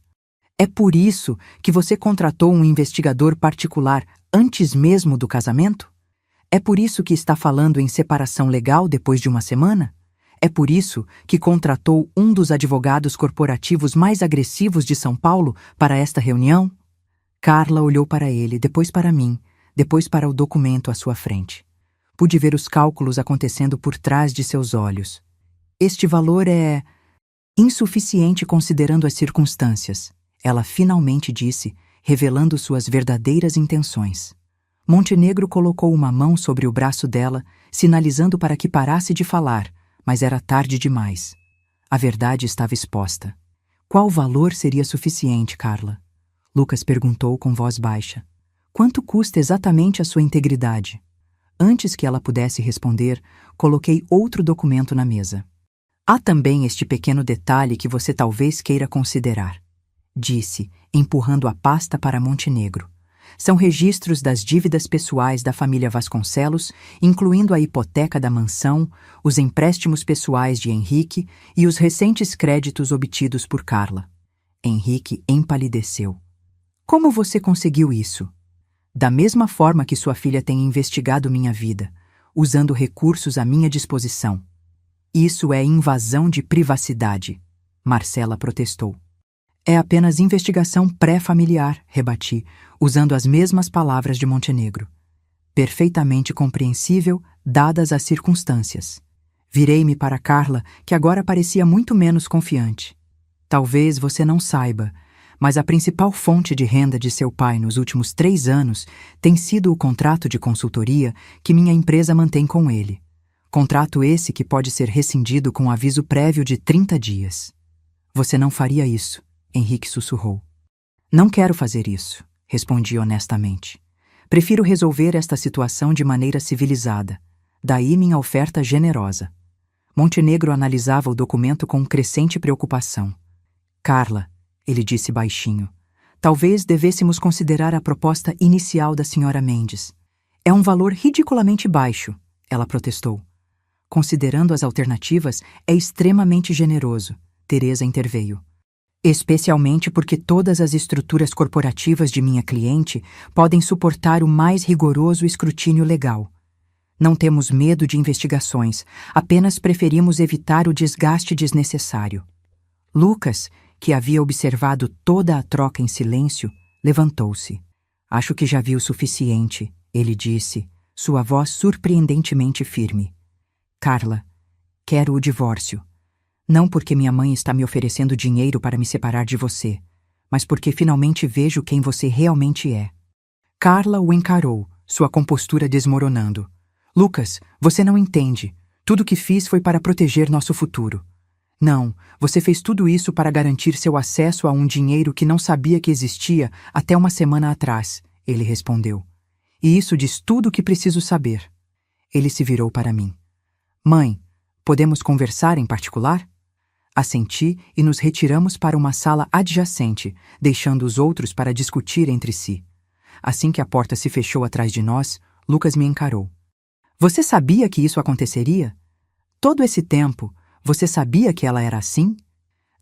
É por isso que você contratou um investigador particular antes mesmo do casamento? É por isso que está falando em separação legal depois de uma semana? É por isso que contratou um dos advogados corporativos mais agressivos de São Paulo para esta reunião? Carla olhou para ele, depois para mim, depois para o documento à sua frente. Pude ver os cálculos acontecendo por trás de seus olhos. Este valor é insuficiente considerando as circunstâncias, ela finalmente disse, revelando suas verdadeiras intenções. Montenegro colocou uma mão sobre o braço dela, sinalizando para que parasse de falar, mas era tarde demais. A verdade estava exposta. Qual valor seria suficiente, Carla? Lucas perguntou com voz baixa. Quanto custa exatamente a sua integridade? Antes que ela pudesse responder, coloquei outro documento na mesa. Há também este pequeno detalhe que você talvez queira considerar, disse, empurrando a pasta para Montenegro. São registros das dívidas pessoais da família Vasconcelos, incluindo a hipoteca da mansão, os empréstimos pessoais de Henrique e os recentes créditos obtidos por Carla. Henrique empalideceu. Como você conseguiu isso? Da mesma forma que sua filha tem investigado minha vida, usando recursos à minha disposição. Isso é invasão de privacidade, Marcela protestou. É apenas investigação pré-familiar, rebati, usando as mesmas palavras de Montenegro. Perfeitamente compreensível, dadas as circunstâncias. Virei-me para Carla, que agora parecia muito menos confiante. Talvez você não saiba, mas a principal fonte de renda de seu pai nos últimos 3 anos tem sido o contrato de consultoria que minha empresa mantém com ele. Contrato esse que pode ser rescindido com aviso prévio de 30 dias. Você não faria isso, Henrique sussurrou. Não quero fazer isso, respondi honestamente. Prefiro resolver esta situação de maneira civilizada. Daí minha oferta generosa. Montenegro analisava o documento com crescente preocupação. Carla, ele disse baixinho, talvez devêssemos considerar a proposta inicial da senhora Mendes. É um valor ridiculamente baixo, ela protestou. Considerando as alternativas, é extremamente generoso, Teresa interveio. Especialmente porque todas as estruturas corporativas de minha cliente podem suportar o mais rigoroso escrutínio legal. Não temos medo de investigações, apenas preferimos evitar o desgaste desnecessário. Lucas, que havia observado toda a troca em silêncio, levantou-se. Acho que já vi o suficiente, ele disse, sua voz surpreendentemente firme. Carla, quero o divórcio. Não porque minha mãe está me oferecendo dinheiro para me separar de você, mas porque finalmente vejo quem você realmente é. Carla o encarou, sua compostura desmoronando. Lucas, você não entende. Tudo que fiz foi para proteger nosso futuro. Não, você fez tudo isso para garantir seu acesso a um dinheiro que não sabia que existia até uma semana atrás, ele respondeu. E isso diz tudo o que preciso saber. Ele se virou para mim. Mãe, podemos conversar em particular? Assenti e nos retiramos para uma sala adjacente, deixando os outros para discutir entre si. Assim que a porta se fechou atrás de nós, Lucas me encarou. Você sabia que isso aconteceria? Todo esse tempo, você sabia que ela era assim?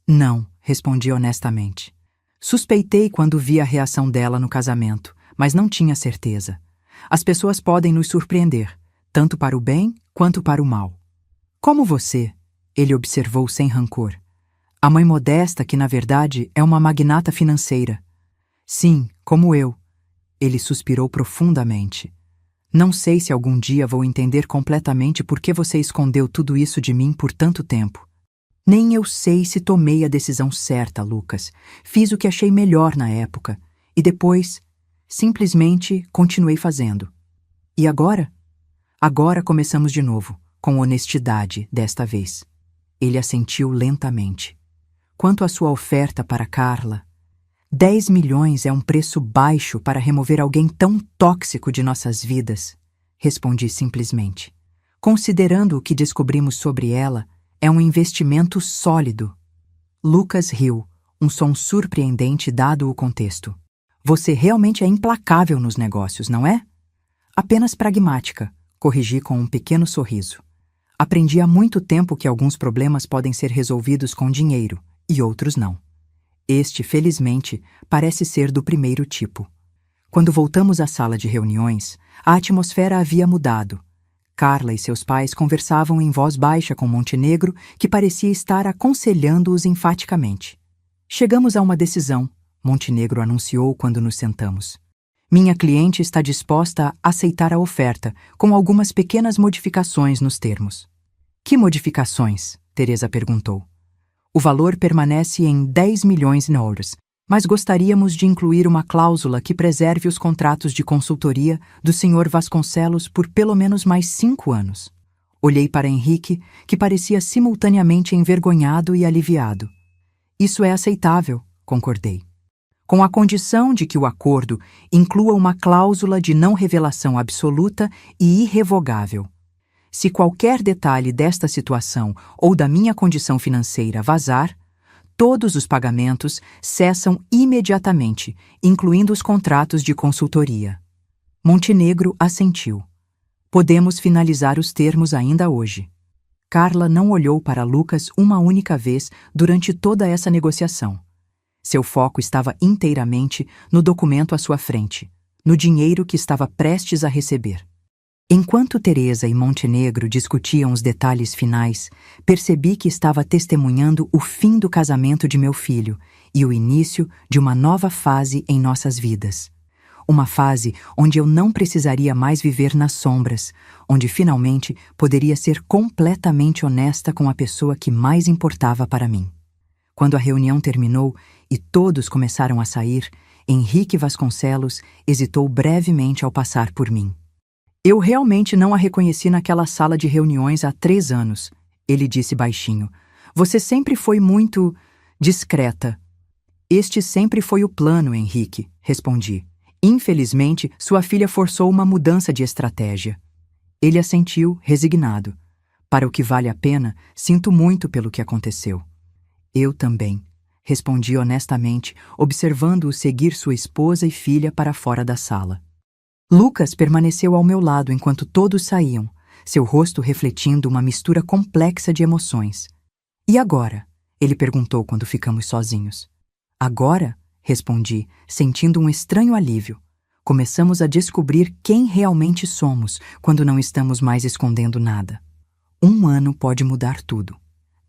Não, respondi honestamente. Suspeitei quando vi a reação dela no casamento, mas não tinha certeza. As pessoas podem nos surpreender, tanto para o bem quanto para o mal. Como você, ele observou sem rancor. A mãe modesta que, na verdade, é uma magnata financeira. Sim, como eu. Ele suspirou profundamente. Não sei se algum dia vou entender completamente por que você escondeu tudo isso de mim por tanto tempo. Nem eu sei se tomei a decisão certa, Lucas. Fiz o que achei melhor na época. E depois, simplesmente, continuei fazendo. E agora? Agora começamos de novo, com honestidade desta vez. Ele assentiu lentamente. Quanto à sua oferta para Carla, 10 milhões é um preço baixo para remover alguém tão tóxico de nossas vidas, respondi simplesmente. Considerando o que descobrimos sobre ela, é um investimento sólido. Lucas riu, um som surpreendente dado o contexto. Você realmente é implacável nos negócios, não é? Apenas pragmática, corrigi com um pequeno sorriso. Aprendi há muito tempo que alguns problemas podem ser resolvidos com dinheiro e outros não. Este, felizmente, parece ser do primeiro tipo. Quando voltamos à sala de reuniões, a atmosfera havia mudado. Carla e seus pais conversavam em voz baixa com Montenegro, que parecia estar aconselhando-os enfaticamente. Chegamos a uma decisão, Montenegro anunciou quando nos sentamos. Minha cliente está disposta a aceitar a oferta, com algumas pequenas modificações nos termos. Que modificações? Teresa perguntou. O valor permanece em 10 milhões em euros, mas gostaríamos de incluir uma cláusula que preserve os contratos de consultoria do Sr. Vasconcelos por pelo menos mais 5 anos. Olhei para Henrique, que parecia simultaneamente envergonhado e aliviado. Isso é aceitável, concordei. Com a condição de que o acordo inclua uma cláusula de não revelação absoluta e irrevogável. Se qualquer detalhe desta situação ou da minha condição financeira vazar, todos os pagamentos cessam imediatamente, incluindo os contratos de consultoria. Montenegro assentiu. Podemos finalizar os termos ainda hoje. Carla não olhou para Lucas uma única vez durante toda essa negociação. Seu foco estava inteiramente no documento à sua frente, no dinheiro que estava prestes a receber. Enquanto Teresa e Montenegro discutiam os detalhes finais, percebi que estava testemunhando o fim do casamento de meu filho e o início de uma nova fase em nossas vidas. Uma fase onde eu não precisaria mais viver nas sombras, onde finalmente poderia ser completamente honesta com a pessoa que mais importava para mim. Quando a reunião terminou e todos começaram a sair, Henrique Vasconcelos hesitou brevemente ao passar por mim. Eu realmente não a reconheci naquela sala de reuniões há 3 anos, ele disse baixinho. Você sempre foi muito discreta. Este sempre foi o plano, Henrique, respondi. Infelizmente, sua filha forçou uma mudança de estratégia. Ele assentiu, resignado. Para o que vale a pena, sinto muito pelo que aconteceu. Eu também, respondi honestamente, observando-o seguir sua esposa e filha para fora da sala. Lucas permaneceu ao meu lado enquanto todos saíam, seu rosto refletindo uma mistura complexa de emoções. E agora? Ele perguntou quando ficamos sozinhos. Agora? Respondi, sentindo um estranho alívio. Começamos a descobrir quem realmente somos quando não estamos mais escondendo nada. 1 ano pode mudar tudo.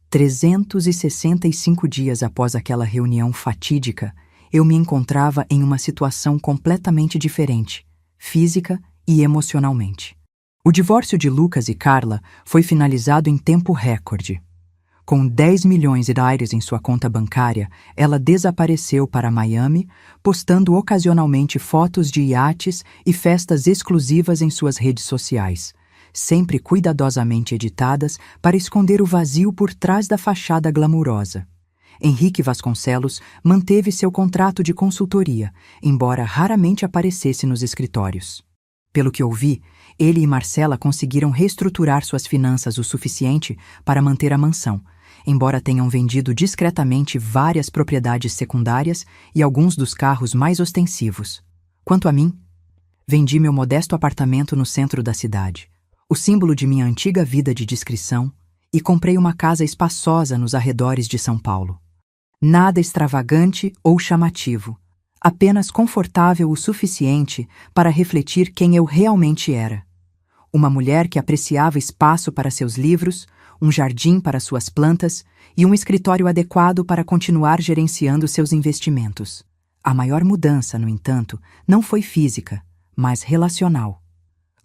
365 dias após aquela reunião fatídica, eu me encontrava em uma situação completamente diferente, física e emocionalmente. O divórcio de Lucas e Carla foi finalizado em tempo recorde. Com 10 milhões de dólares em sua conta bancária, ela desapareceu para Miami, postando ocasionalmente fotos de iates e festas exclusivas em suas redes sociais, sempre cuidadosamente editadas para esconder o vazio por trás da fachada glamurosa. Henrique Vasconcelos manteve seu contrato de consultoria, embora raramente aparecesse nos escritórios. Pelo que ouvi, ele e Marcela conseguiram reestruturar suas finanças o suficiente para manter a mansão, embora tenham vendido discretamente várias propriedades secundárias e alguns dos carros mais ostensivos. Quanto a mim, vendi meu modesto apartamento no centro da cidade, o símbolo de minha antiga vida de discrição, e comprei uma casa espaçosa nos arredores de São Paulo. Nada extravagante ou chamativo, apenas confortável o suficiente para refletir quem eu realmente era. Uma mulher que apreciava espaço para seus livros, um jardim para suas plantas e um escritório adequado para continuar gerenciando seus investimentos. A maior mudança, no entanto, não foi física, mas relacional.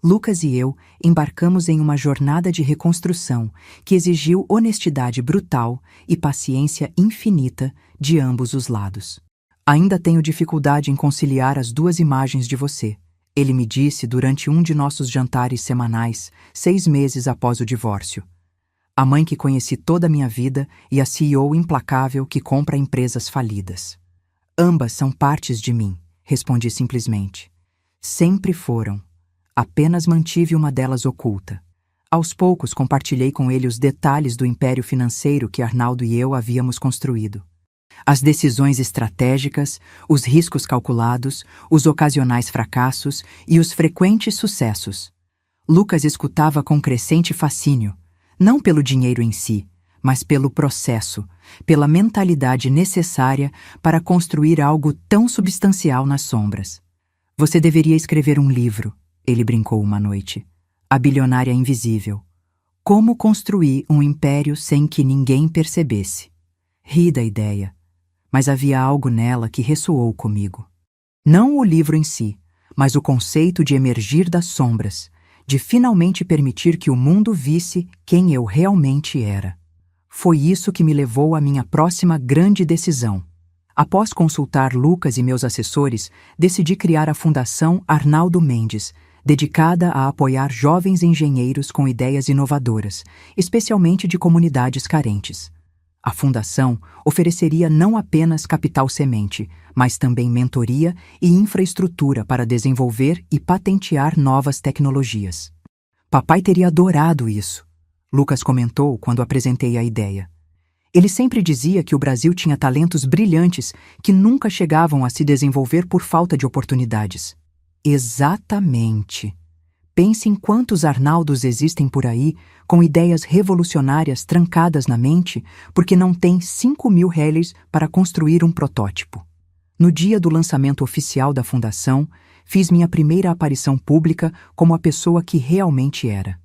Lucas e eu embarcamos em uma jornada de reconstrução que exigiu honestidade brutal e paciência infinita de ambos os lados. Ainda tenho dificuldade em conciliar as duas imagens de você, ele me disse durante um de nossos jantares semanais, 6 meses após o divórcio. A mãe que conheci toda a minha vida e a CEO implacável que compra empresas falidas. Ambas são partes de mim, respondi simplesmente. Sempre foram. Apenas mantive uma delas oculta. Aos poucos compartilhei com ele os detalhes do império financeiro que Arnaldo e eu havíamos construído. As decisões estratégicas, os riscos calculados, os ocasionais fracassos e os frequentes sucessos. Lucas escutava com crescente fascínio, não pelo dinheiro em si, mas pelo processo, pela mentalidade necessária para construir algo tão substancial nas sombras. Você deveria escrever um livro, ele brincou uma noite. A bilionária invisível. Como construir um império sem que ninguém percebesse. Ri da ideia, mas havia algo nela que ressoou comigo. Não o livro em si, mas o conceito de emergir das sombras, de finalmente permitir que o mundo visse quem eu realmente era. Foi isso que me levou à minha próxima grande decisão. Após consultar Lucas e meus assessores, decidi criar a Fundação Arnaldo Mendes, dedicada a apoiar jovens engenheiros com ideias inovadoras, especialmente de comunidades carentes. A fundação ofereceria não apenas capital semente, mas também mentoria e infraestrutura para desenvolver e patentear novas tecnologias. Papai teria adorado isso, Lucas comentou quando apresentei a ideia. Ele sempre dizia que o Brasil tinha talentos brilhantes que nunca chegavam a se desenvolver por falta de oportunidades. Exatamente. Pense em quantos Arnaldos existem por aí com ideias revolucionárias trancadas na mente porque não têm 5.000 réis para construir um protótipo. No dia do lançamento oficial da fundação, fiz minha primeira aparição pública como a pessoa que realmente era.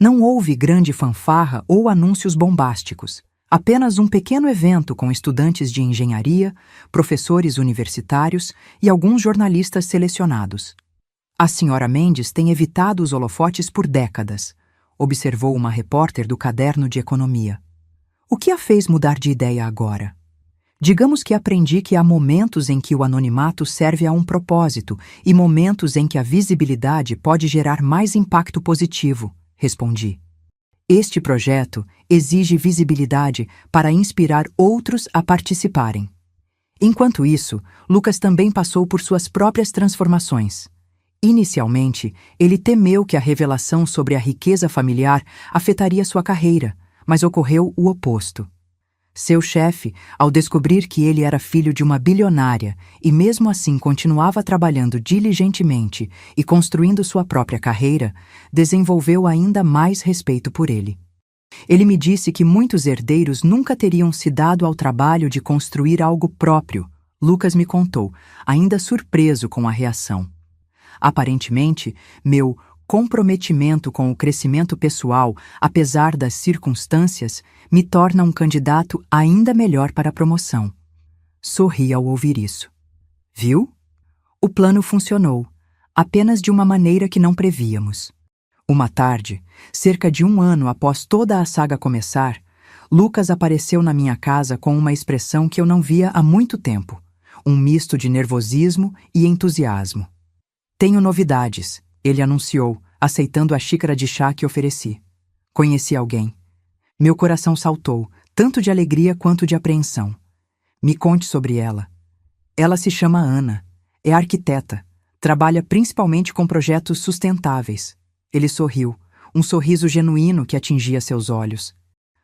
Não houve grande fanfarra ou anúncios bombásticos. Apenas um pequeno evento com estudantes de engenharia, professores universitários e alguns jornalistas selecionados. A senhora Mendes tem evitado os holofotes por décadas, observou uma repórter do Caderno de Economia. O que a fez mudar de ideia agora? Digamos que aprendi que há momentos em que o anonimato serve a um propósito e momentos em que a visibilidade pode gerar mais impacto positivo, respondi. Este projeto exige visibilidade para inspirar outros a participarem. Enquanto isso, Lucas também passou por suas próprias transformações. Inicialmente, ele temeu que a revelação sobre a riqueza familiar afetaria sua carreira, mas ocorreu o oposto. Seu chefe, ao descobrir que ele era filho de uma bilionária e mesmo assim continuava trabalhando diligentemente e construindo sua própria carreira, desenvolveu ainda mais respeito por ele. Ele me disse que muitos herdeiros nunca teriam se dado ao trabalho de construir algo próprio, Lucas me contou, ainda surpreso com a reação. Aparentemente, meu comprometimento com o crescimento pessoal, apesar das circunstâncias, me torna um candidato ainda melhor para a promoção. Sorri ao ouvir isso. Viu? O plano funcionou, apenas de uma maneira que não prevíamos. Uma tarde, cerca de 1 ano após toda a saga começar, Lucas apareceu na minha casa com uma expressão que eu não via há muito tempo, um misto de nervosismo e entusiasmo. Tenho novidades, ele anunciou, aceitando a xícara de chá que ofereci. Conheci alguém. Meu coração saltou, tanto de alegria quanto de apreensão. Me conte sobre ela. Ela se chama Ana. É arquiteta. Trabalha principalmente com projetos sustentáveis. Ele sorriu, um sorriso genuíno que atingia seus olhos.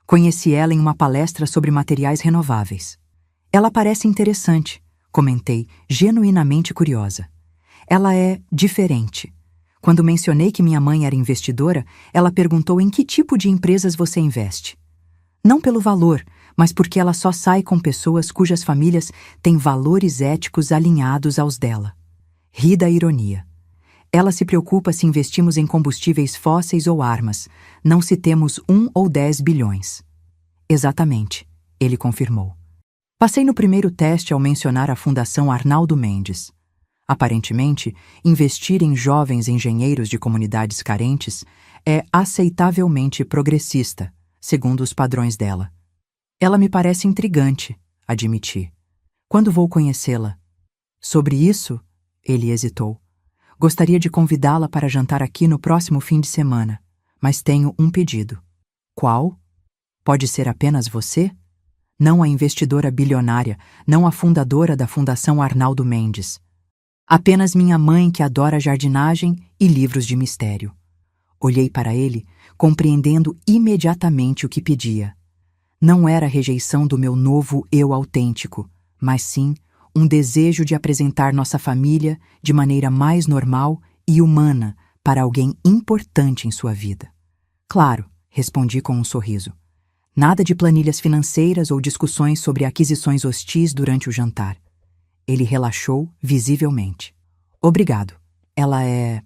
Conheci ela em uma palestra sobre materiais renováveis. Ela parece interessante, comentei, genuinamente curiosa. Ela é diferente. Quando mencionei que minha mãe era investidora, ela perguntou em que tipo de empresas você investe. Não pelo valor, mas porque ela só sai com pessoas cujas famílias têm valores éticos alinhados aos dela. Ri da ironia. Ela se preocupa se investimos em combustíveis fósseis ou armas, não se temos 1 ou 10 bilhões. Exatamente, ele confirmou. Passei no primeiro teste ao mencionar a Fundação Arnaldo Mendes. Aparentemente, investir em jovens engenheiros de comunidades carentes é aceitavelmente progressista, segundo os padrões dela. Ela me parece intrigante, admiti. Quando vou conhecê-la? Sobre isso, ele hesitou. Gostaria de convidá-la para jantar aqui no próximo fim de semana, mas tenho um pedido. Qual? Pode ser apenas você? Não a investidora bilionária, não a fundadora da Fundação Arnaldo Mendes. Apenas minha mãe que adora jardinagem e livros de mistério. Olhei para ele, compreendendo imediatamente o que pedia. Não era rejeição do meu novo eu autêntico, mas sim um desejo de apresentar nossa família de maneira mais normal e humana para alguém importante em sua vida. Claro, respondi com um sorriso. Nada de planilhas financeiras ou discussões sobre aquisições hostis durante o jantar. Ele relaxou visivelmente. Obrigado. Ela é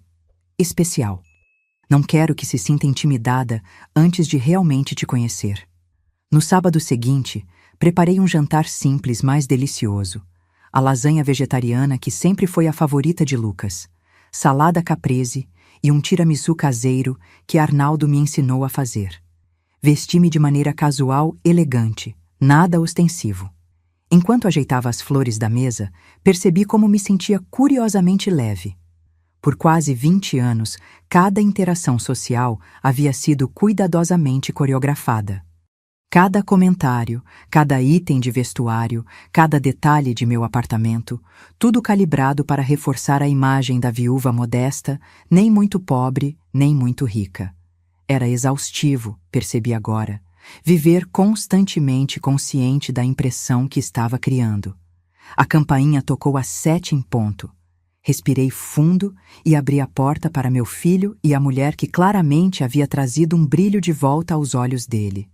especial. Não quero que se sinta intimidada antes de realmente te conhecer. No sábado seguinte, preparei um jantar simples, mas delicioso. A lasanha vegetariana que sempre foi a favorita de Lucas, salada caprese e um tiramisu caseiro que Arnaldo me ensinou a fazer. Vesti-me de maneira casual, elegante, nada ostensivo. Enquanto ajeitava as flores da mesa, percebi como me sentia curiosamente leve. Por quase 20 anos, cada interação social havia sido cuidadosamente coreografada. Cada comentário, cada item de vestuário, cada detalhe de meu apartamento, tudo calibrado para reforçar a imagem da viúva modesta, nem muito pobre, nem muito rica. Era exaustivo, percebi agora, viver constantemente consciente da impressão que estava criando. A campainha tocou às 7 em ponto. Respirei fundo e abri a porta para meu filho e a mulher que claramente havia trazido um brilho de volta aos olhos dele.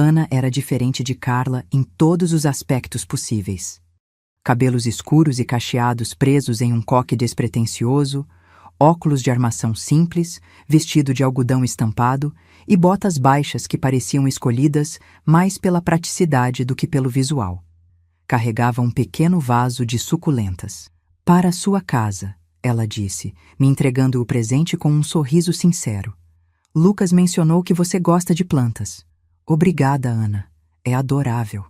Ana era diferente de Carla em todos os aspectos possíveis. Cabelos escuros e cacheados presos em um coque despretensioso, óculos de armação simples, vestido de algodão estampado e botas baixas que pareciam escolhidas mais pela praticidade do que pelo visual. Carregava um pequeno vaso de suculentas. Para sua casa, ela disse, me entregando o presente com um sorriso sincero. Lucas mencionou que você gosta de plantas. Obrigada, Ana. É adorável.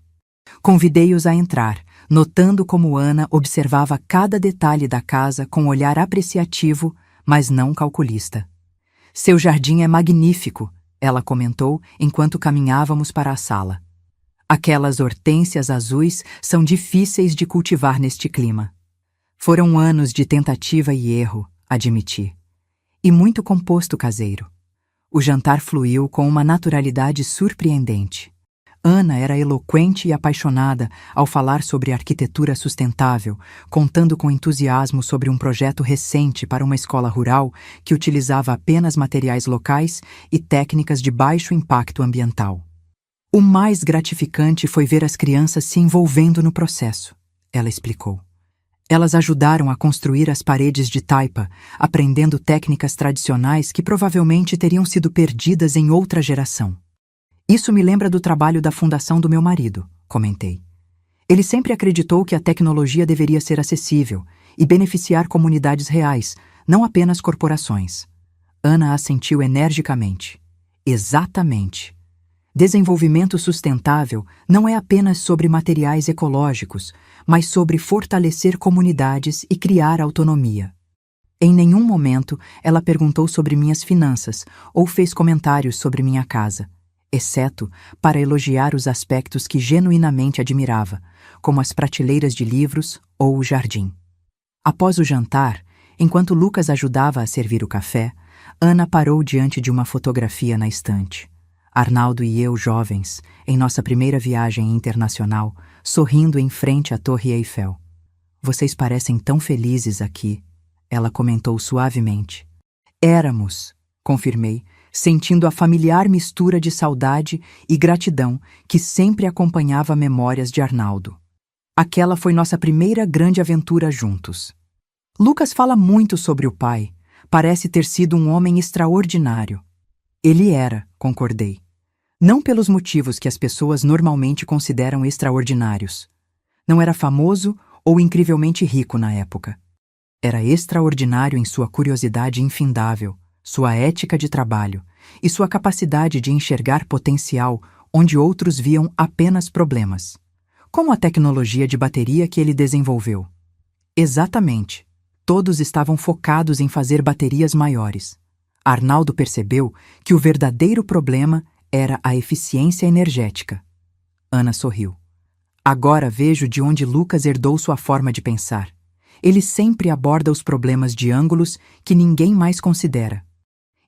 Convidei-os a entrar, notando como Ana observava cada detalhe da casa com um olhar apreciativo, mas não calculista. Seu jardim é magnífico, ela comentou enquanto caminhávamos para a sala. Aquelas hortênsias azuis são difíceis de cultivar neste clima. Foram anos de tentativa e erro, admiti. E muito composto caseiro. O jantar fluiu com uma naturalidade surpreendente. Ana era eloquente e apaixonada ao falar sobre arquitetura sustentável, contando com entusiasmo sobre um projeto recente para uma escola rural que utilizava apenas materiais locais e técnicas de baixo impacto ambiental. O mais gratificante foi ver as crianças se envolvendo no processo, ela explicou. Elas ajudaram a construir as paredes de taipa, aprendendo técnicas tradicionais que provavelmente teriam sido perdidas em outra geração. Isso me lembra do trabalho da fundação do meu marido, comentei. Ele sempre acreditou que a tecnologia deveria ser acessível e beneficiar comunidades reais, não apenas corporações. Ana assentiu energicamente. Exatamente. Desenvolvimento sustentável não é apenas sobre materiais ecológicos, mas sobre fortalecer comunidades e criar autonomia. Em nenhum momento ela perguntou sobre minhas finanças ou fez comentários sobre minha casa, exceto para elogiar os aspectos que genuinamente admirava, como as prateleiras de livros ou o jardim. Após o jantar, enquanto Lucas ajudava a servir o café, Ana parou diante de uma fotografia na estante. Arnaldo e eu, jovens, em nossa primeira viagem internacional, sorrindo em frente à Torre Eiffel. "Vocês parecem tão felizes aqui", ela comentou suavemente. "Éramos", confirmei, sentindo a familiar mistura de saudade e gratidão que sempre acompanhava memórias de Arnaldo. Aquela foi nossa primeira grande aventura juntos. Lucas fala muito sobre o pai. Parece ter sido um homem extraordinário. Ele era, concordei. Não pelos motivos que as pessoas normalmente consideram extraordinários. Não era famoso ou incrivelmente rico na época. Era extraordinário em sua curiosidade infindável, sua ética de trabalho e sua capacidade de enxergar potencial onde outros viam apenas problemas. Como a tecnologia de bateria que ele desenvolveu. Exatamente. Todos estavam focados em fazer baterias maiores. Arnaldo percebeu que o verdadeiro problema era a eficiência energética. Ana sorriu. Agora vejo de onde Lucas herdou sua forma de pensar. Ele sempre aborda os problemas de ângulos que ninguém mais considera.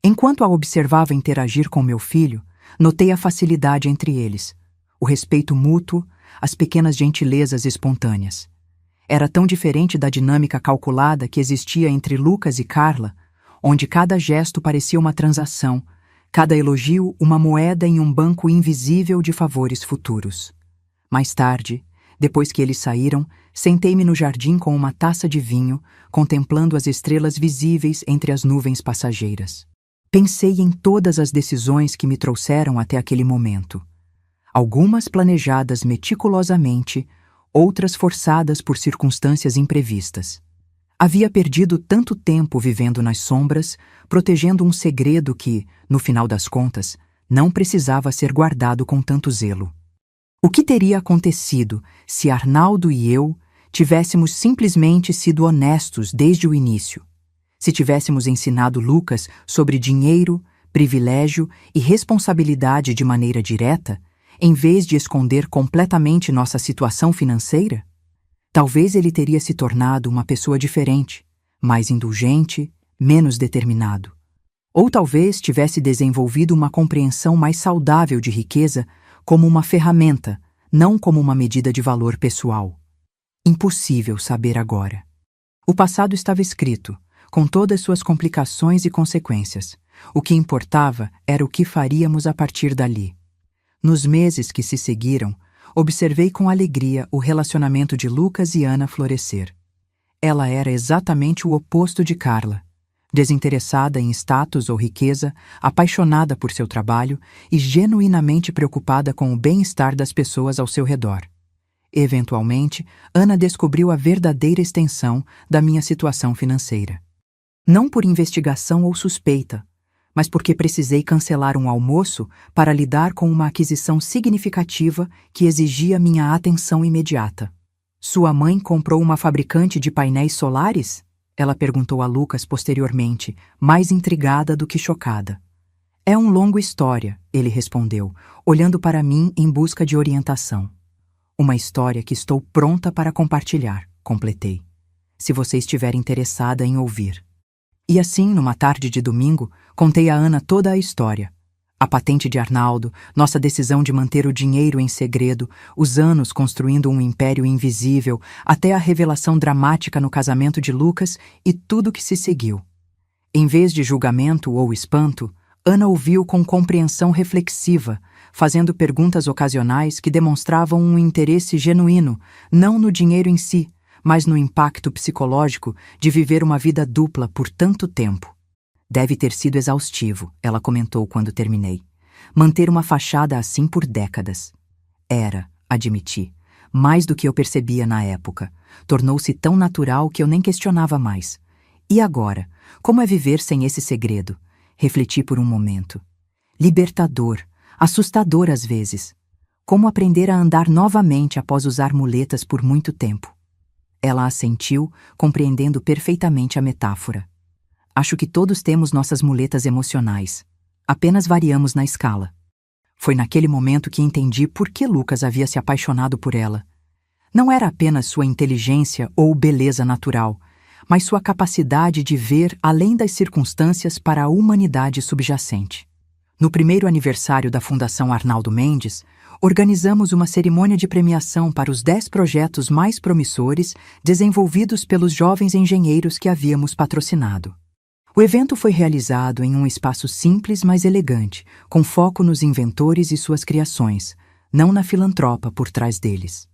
Enquanto a observava interagir com meu filho, notei a facilidade entre eles, o respeito mútuo, as pequenas gentilezas espontâneas. Era tão diferente da dinâmica calculada que existia entre Lucas e Carla, onde cada gesto parecia uma transação, cada elogio uma moeda em um banco invisível de favores futuros. Mais tarde, depois que eles saíram, sentei-me no jardim com uma taça de vinho, contemplando as estrelas visíveis entre as nuvens passageiras. Pensei em todas as decisões que me trouxeram até aquele momento. Algumas planejadas meticulosamente, outras forçadas por circunstâncias imprevistas. Havia perdido tanto tempo vivendo nas sombras, protegendo um segredo que, no final das contas, não precisava ser guardado com tanto zelo. O que teria acontecido se Arnaldo e eu tivéssemos simplesmente sido honestos desde o início? Se tivéssemos ensinado Lucas sobre dinheiro, privilégio e responsabilidade de maneira direta, em vez de esconder completamente nossa situação financeira? Talvez ele teria se tornado uma pessoa diferente, mais indulgente, menos determinado. Ou talvez tivesse desenvolvido uma compreensão mais saudável de riqueza como uma ferramenta, não como uma medida de valor pessoal. Impossível saber agora. O passado estava escrito, com todas suas complicações e consequências. O que importava era o que faríamos a partir dali. Nos meses que se seguiram, observei com alegria o relacionamento de Lucas e Ana florescer. Ela era exatamente o oposto de Carla, desinteressada em status ou riqueza, apaixonada por seu trabalho e genuinamente preocupada com o bem-estar das pessoas ao seu redor. Eventualmente, Ana descobriu a verdadeira extensão da minha situação financeira. Não por investigação ou suspeita, mas porque precisei cancelar um almoço para lidar com uma aquisição significativa que exigia minha atenção imediata. "Sua mãe comprou uma fabricante de painéis solares?" Ela perguntou a Lucas posteriormente, mais intrigada do que chocada. "É uma longa história", ele respondeu, olhando para mim em busca de orientação. "Uma história que estou pronta para compartilhar", completei, "se você estiver interessada em ouvir." E assim, numa tarde de domingo, contei a Ana toda a história. A patente de Arnaldo, nossa decisão de manter o dinheiro em segredo, os anos construindo um império invisível, até a revelação dramática no casamento de Lucas e tudo que se seguiu. Em vez de julgamento ou espanto, Ana ouviu com compreensão reflexiva, fazendo perguntas ocasionais que demonstravam um interesse genuíno, não no dinheiro em si, mas no impacto psicológico de viver uma vida dupla por tanto tempo. "Deve ter sido exaustivo", ela comentou quando terminei. "Manter uma fachada assim por décadas." "Era", admiti, mais do que eu percebia na época. Tornou-se tão natural que eu nem questionava mais. E agora, como é viver sem esse segredo? Refleti por um momento. Libertador, assustador às vezes. Como aprender a andar novamente após usar muletas por muito tempo. Ela assentiu, compreendendo perfeitamente a metáfora. Acho que todos temos nossas muletas emocionais. Apenas variamos na escala. Foi naquele momento que entendi por que Lucas havia se apaixonado por ela. Não era apenas sua inteligência ou beleza natural, mas sua capacidade de ver além das circunstâncias para a humanidade subjacente. No primeiro aniversário da Fundação Arnaldo Mendes, organizamos uma cerimônia de premiação para os 10 projetos mais promissores desenvolvidos pelos jovens engenheiros que havíamos patrocinado. O evento foi realizado em um espaço simples, mas elegante, com foco nos inventores e suas criações, não na filantropa por trás deles.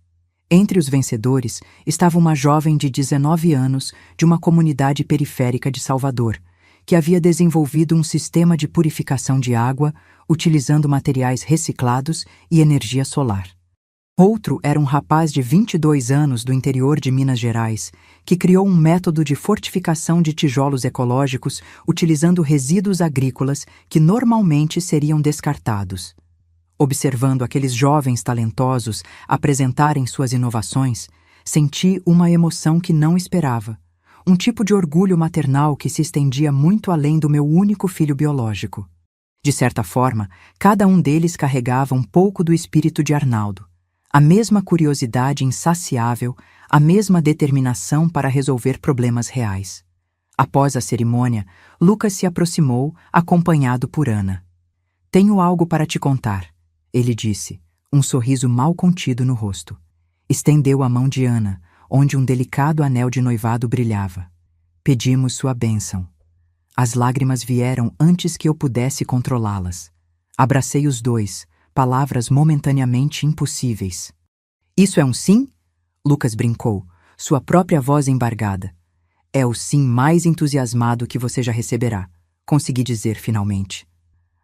Entre os vencedores estava uma jovem de 19 anos de uma comunidade periférica de Salvador, que havia desenvolvido um sistema de purificação de água utilizando materiais reciclados e energia solar. Outro era um rapaz de 22 anos do interior de Minas Gerais, que criou um método de fortificação de tijolos ecológicos utilizando resíduos agrícolas que normalmente seriam descartados. Observando aqueles jovens talentosos apresentarem suas inovações, senti uma emoção que não esperava, um tipo de orgulho maternal que se estendia muito além do meu único filho biológico. De certa forma, cada um deles carregava um pouco do espírito de Arnaldo, a mesma curiosidade insaciável, a mesma determinação para resolver problemas reais. Após a cerimônia, Lucas se aproximou, acompanhado por Ana. "Tenho algo para te contar", ele disse, um sorriso mal contido no rosto. Estendeu a mão de Ana, onde um delicado anel de noivado brilhava. Pedimos sua bênção. As lágrimas vieram antes que eu pudesse controlá-las. Abracei os dois, palavras momentaneamente impossíveis. "Isso é um sim?" Lucas brincou, sua própria voz embargada. "É o sim mais entusiasmado que você já receberá", consegui dizer finalmente.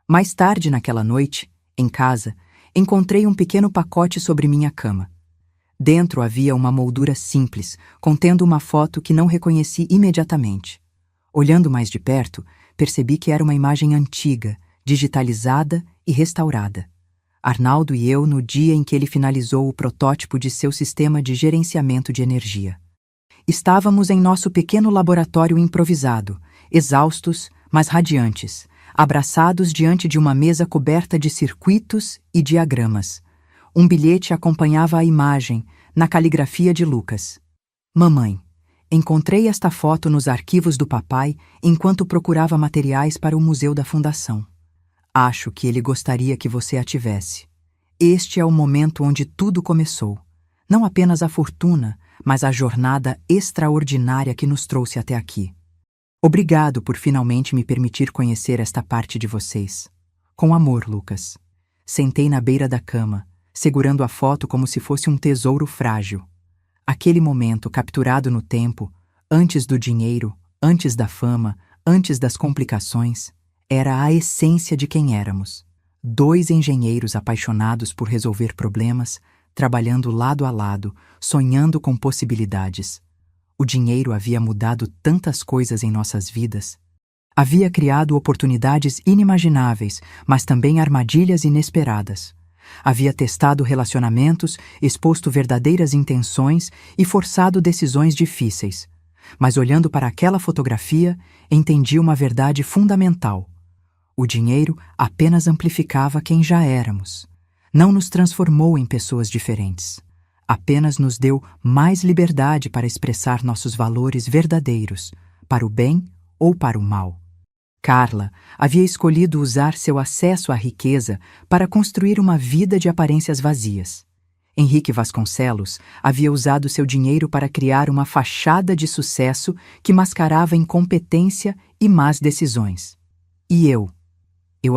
Mais tarde naquela noite, em casa, encontrei um pequeno pacote sobre minha cama. Dentro havia uma moldura simples, contendo uma foto que não reconheci imediatamente. Olhando mais de perto, percebi que era uma imagem antiga, digitalizada e restaurada. Arnaldo e eu no dia em que ele finalizou o protótipo de seu sistema de gerenciamento de energia. Estávamos em nosso pequeno laboratório improvisado, exaustos, mas radiantes, abraçados diante de uma mesa coberta de circuitos e diagramas. Um bilhete acompanhava a imagem, na caligrafia de Lucas. "Mamãe, encontrei esta foto nos arquivos do papai enquanto procurava materiais para o museu da fundação. Acho que ele gostaria que você a tivesse. Este é o momento onde tudo começou. Não apenas a fortuna, mas a jornada extraordinária que nos trouxe até aqui. Obrigado por finalmente me permitir conhecer esta parte de vocês. Com amor, Lucas." Sentei na beira da cama, segurando a foto como se fosse um tesouro frágil. Aquele momento capturado no tempo, antes do dinheiro, antes da fama, antes das complicações, era a essência de quem éramos. 2 engenheiros apaixonados por resolver problemas, trabalhando lado a lado, sonhando com possibilidades. O dinheiro havia mudado tantas coisas em nossas vidas. Havia criado oportunidades inimagináveis, mas também armadilhas inesperadas. Havia testado relacionamentos, exposto verdadeiras intenções e forçado decisões difíceis. Mas olhando para aquela fotografia, entendi uma verdade fundamental. O dinheiro apenas amplificava quem já éramos. Não nos transformou em pessoas diferentes. Apenas nos deu mais liberdade para expressar nossos valores verdadeiros, para o bem ou para o mal. Carla havia escolhido usar seu acesso à riqueza para construir uma vida de aparências vazias. Henrique Vasconcelos havia usado seu dinheiro para criar uma fachada de sucesso que mascarava incompetência e más decisões. E eu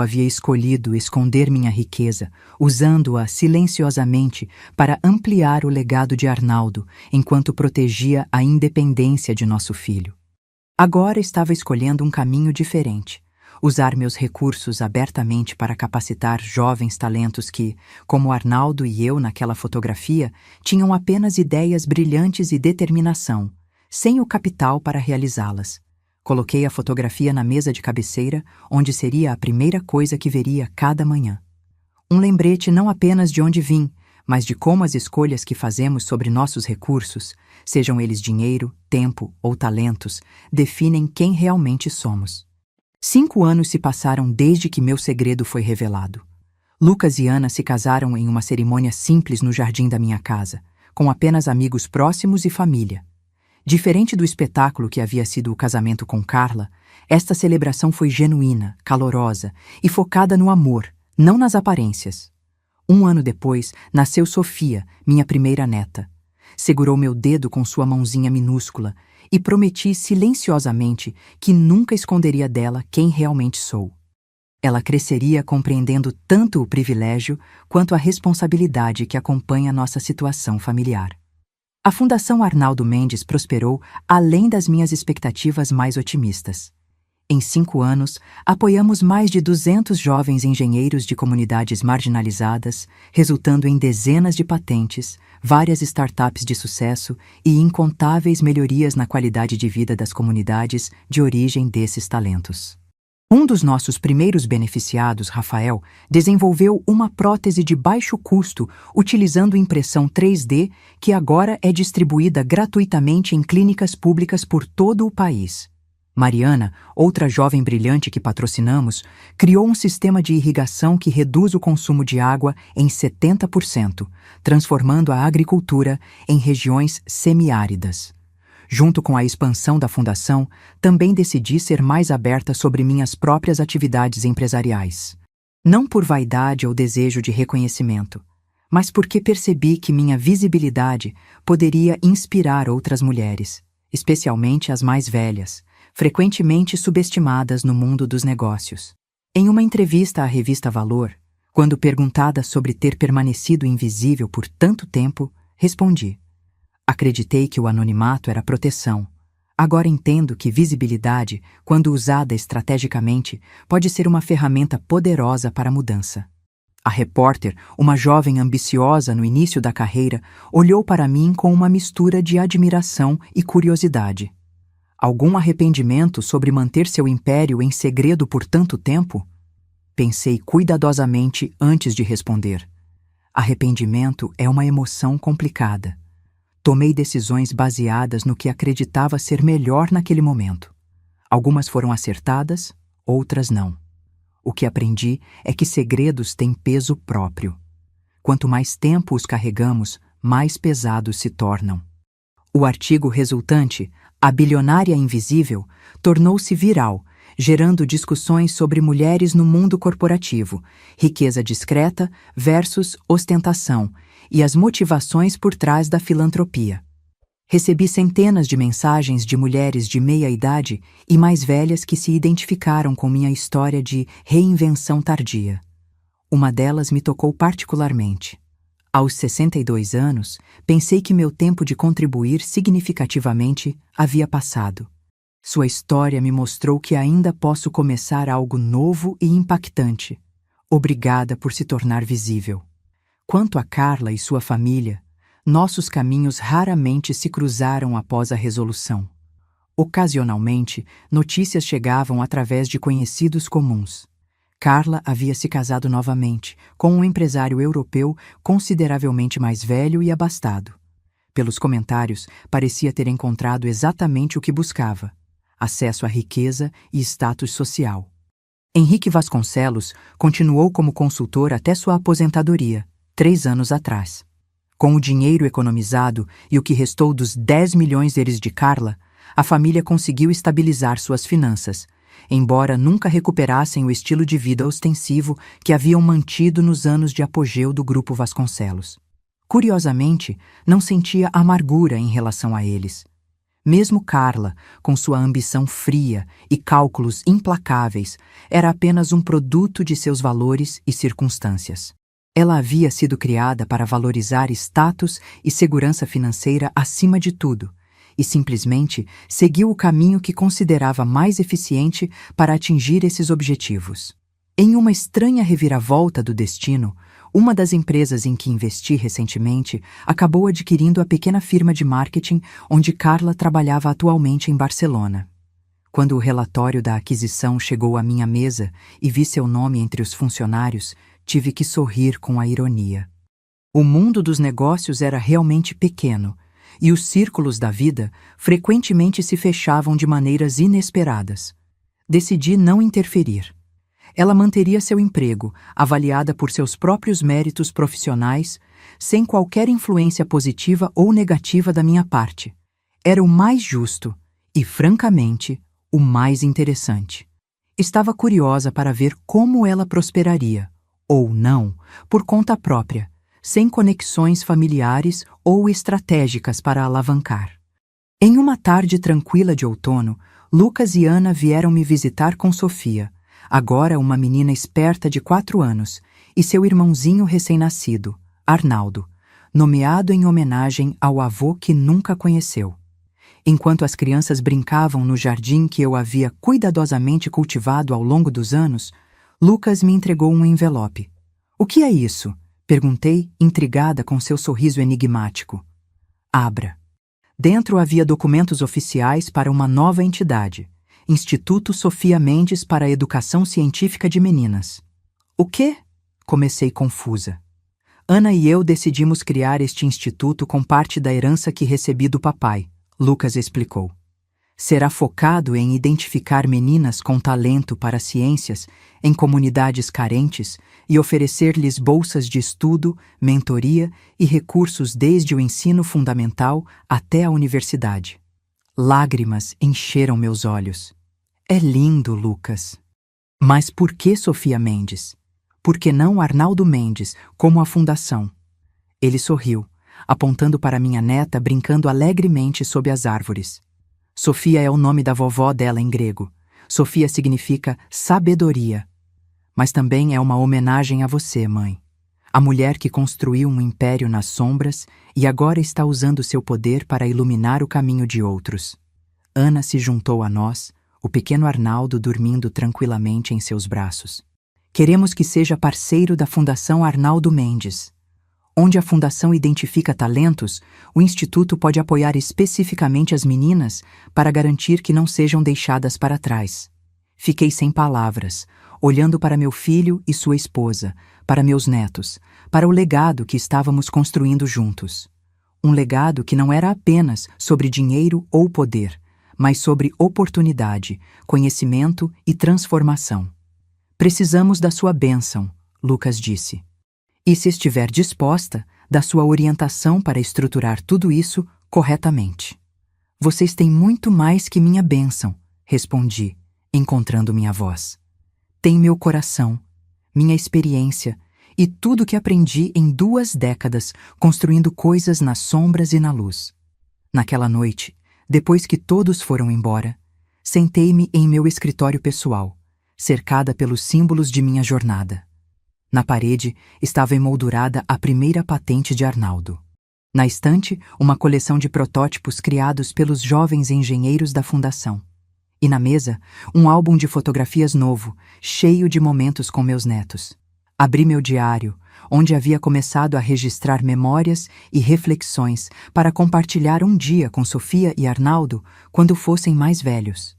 havia escolhido esconder minha riqueza, usando-a silenciosamente para ampliar o legado de Arnaldo, enquanto protegia a independência de nosso filho. Agora estava escolhendo um caminho diferente, usar meus recursos abertamente para capacitar jovens talentos que, como Arnaldo e eu naquela fotografia, tinham apenas ideias brilhantes e determinação, sem o capital para realizá-las. Coloquei a fotografia na mesa de cabeceira, onde seria a primeira coisa que veria cada manhã. Um lembrete não apenas de onde vim, mas de como as escolhas que fazemos sobre nossos recursos, sejam eles dinheiro, tempo ou talentos, definem quem realmente somos. 5 anos se passaram desde que meu segredo foi revelado. Lucas e Ana se casaram em uma cerimônia simples no jardim da minha casa, com apenas amigos próximos e família. Diferente do espetáculo que havia sido o casamento com Carla, esta celebração foi genuína, calorosa e focada no amor, não nas aparências. 1 ano depois, nasceu Sofia, minha primeira neta. Segurou meu dedo com sua mãozinha minúscula e prometi silenciosamente que nunca esconderia dela quem realmente sou. Ela cresceria compreendendo tanto o privilégio quanto a responsabilidade que acompanha nossa situação familiar. A Fundação Arnaldo Mendes prosperou além das minhas expectativas mais otimistas. Em 5 anos, apoiamos mais de 200 jovens engenheiros de comunidades marginalizadas, resultando em dezenas de patentes, várias startups de sucesso e incontáveis melhorias na qualidade de vida das comunidades de origem desses talentos. Um dos nossos primeiros beneficiados, Rafael, desenvolveu uma prótese de baixo custo utilizando impressão 3D que agora é distribuída gratuitamente em clínicas públicas por todo o país. Mariana, outra jovem brilhante que patrocinamos, criou um sistema de irrigação que reduz o consumo de água em 70%, transformando a agricultura em regiões semiáridas. Junto com a expansão da fundação, também decidi ser mais aberta sobre minhas próprias atividades empresariais. Não por vaidade ou desejo de reconhecimento, mas porque percebi que minha visibilidade poderia inspirar outras mulheres, especialmente as mais velhas, frequentemente subestimadas no mundo dos negócios. Em uma entrevista à revista Valor, quando perguntada sobre ter permanecido invisível por tanto tempo, respondi: acreditei que o anonimato era proteção. Agora entendo que visibilidade, quando usada estrategicamente, pode ser uma ferramenta poderosa para a mudança. A repórter, uma jovem ambiciosa no início da carreira, olhou para mim com uma mistura de admiração e curiosidade. Algum arrependimento sobre manter seu império em segredo por tanto tempo? Pensei cuidadosamente antes de responder. Arrependimento é uma emoção complicada. Tomei decisões baseadas no que acreditava ser melhor naquele momento. Algumas foram acertadas, outras não. O que aprendi é que segredos têm peso próprio. Quanto mais tempo os carregamos, mais pesados se tornam. O artigo resultante, A Bilionária Invisível, tornou-se viral, gerando discussões sobre mulheres no mundo corporativo, riqueza discreta versus ostentação e as motivações por trás da filantropia. Recebi centenas de mensagens de mulheres de meia idade e mais velhas que se identificaram com minha história de reinvenção tardia. Uma delas me tocou particularmente. Aos 62 anos, pensei que meu tempo de contribuir significativamente havia passado. Sua história me mostrou que ainda posso começar algo novo e impactante. Obrigada por se tornar visível. Quanto a Carla e sua família, nossos caminhos raramente se cruzaram após a resolução. Ocasionalmente, notícias chegavam através de conhecidos comuns. Carla havia se casado novamente, com um empresário europeu consideravelmente mais velho e abastado. Pelos comentários, parecia ter encontrado exatamente o que buscava: acesso à riqueza e status social. Henrique Vasconcelos continuou como consultor até sua aposentadoria, 3 anos atrás. Com o dinheiro economizado e o que restou dos 10 milhões de Carla, a família conseguiu estabilizar suas finanças, embora nunca recuperassem o estilo de vida ostensivo que haviam mantido nos anos de apogeu do Grupo Vasconcelos. Curiosamente, não sentia amargura em relação a eles. Mesmo Carla, com sua ambição fria e cálculos implacáveis, era apenas um produto de seus valores e circunstâncias. Ela havia sido criada para valorizar status e segurança financeira acima de tudo, e simplesmente seguiu o caminho que considerava mais eficiente para atingir esses objetivos. Em uma estranha reviravolta do destino, uma das empresas em que investi recentemente acabou adquirindo a pequena firma de marketing onde Carla trabalhava atualmente em Barcelona. Quando o relatório da aquisição chegou à minha mesa e vi seu nome entre os funcionários, tive que sorrir com a ironia. O mundo dos negócios era realmente pequeno, e os círculos da vida frequentemente se fechavam de maneiras inesperadas. Decidi não interferir. Ela manteria seu emprego, avaliada por seus próprios méritos profissionais, sem qualquer influência positiva ou negativa da minha parte. Era o mais justo e, francamente, o mais interessante. Estava curiosa para ver como ela prosperaria, ou não, por conta própria, sem conexões familiares ou estratégicas para alavancar. Em uma tarde tranquila de outono, Lucas e Ana vieram me visitar com Sofia, agora uma menina esperta de 4 anos, e seu irmãozinho recém-nascido, Arnaldo, nomeado em homenagem ao avô que nunca conheceu. Enquanto as crianças brincavam no jardim que eu havia cuidadosamente cultivado ao longo dos anos, Lucas me entregou um envelope. "O que é isso?" perguntei, intrigada com seu sorriso enigmático. "Abra." Dentro havia documentos oficiais para uma nova entidade, Instituto Sofia Mendes para a Educação Científica de Meninas. "O quê?" comecei confusa. "Ana e eu decidimos criar este instituto com parte da herança que recebi do papai", Lucas explicou. "Será focado em identificar meninas com talento para ciências em comunidades carentes e oferecer-lhes bolsas de estudo, mentoria e recursos desde o ensino fundamental até a universidade." Lágrimas encheram meus olhos. "É lindo, Lucas." "Mas por que Sofia Mendes? Por que não Arnaldo Mendes, como a fundação?" Ele sorriu, apontando para minha neta brincando alegremente sob as árvores. "Sofia é o nome da vovó dela em grego. Sofia significa sabedoria. Mas também é uma homenagem a você, mãe. A mulher que construiu um império nas sombras e agora está usando seu poder para iluminar o caminho de outros." Ana se juntou a nós, o pequeno Arnaldo dormindo tranquilamente em seus braços. "Queremos que seja parceiro da Fundação Arnaldo Mendes. Onde a Fundação identifica talentos, o Instituto pode apoiar especificamente as meninas para garantir que não sejam deixadas para trás." Fiquei sem palavras, olhando para meu filho e sua esposa, para meus netos, para o legado que estávamos construindo juntos. Um legado que não era apenas sobre dinheiro ou poder, mas sobre oportunidade, conhecimento e transformação. "Precisamos da sua bênção", Lucas disse. "E se estiver disposta, da sua orientação para estruturar tudo isso corretamente." "Vocês têm muito mais que minha bênção", respondi, encontrando minha voz. "Tem meu coração, minha experiência e tudo que aprendi em 2 décadas construindo coisas nas sombras e na luz." Naquela noite, depois que todos foram embora, sentei-me em meu escritório pessoal, cercada pelos símbolos de minha jornada. Na parede estava emoldurada a primeira patente de Arnaldo. Na estante, uma coleção de protótipos criados pelos jovens engenheiros da Fundação. E na mesa, um álbum de fotografias novo, cheio de momentos com meus netos. Abri meu diário, onde havia começado a registrar memórias e reflexões para compartilhar um dia com Sofia e Arnaldo quando fossem mais velhos.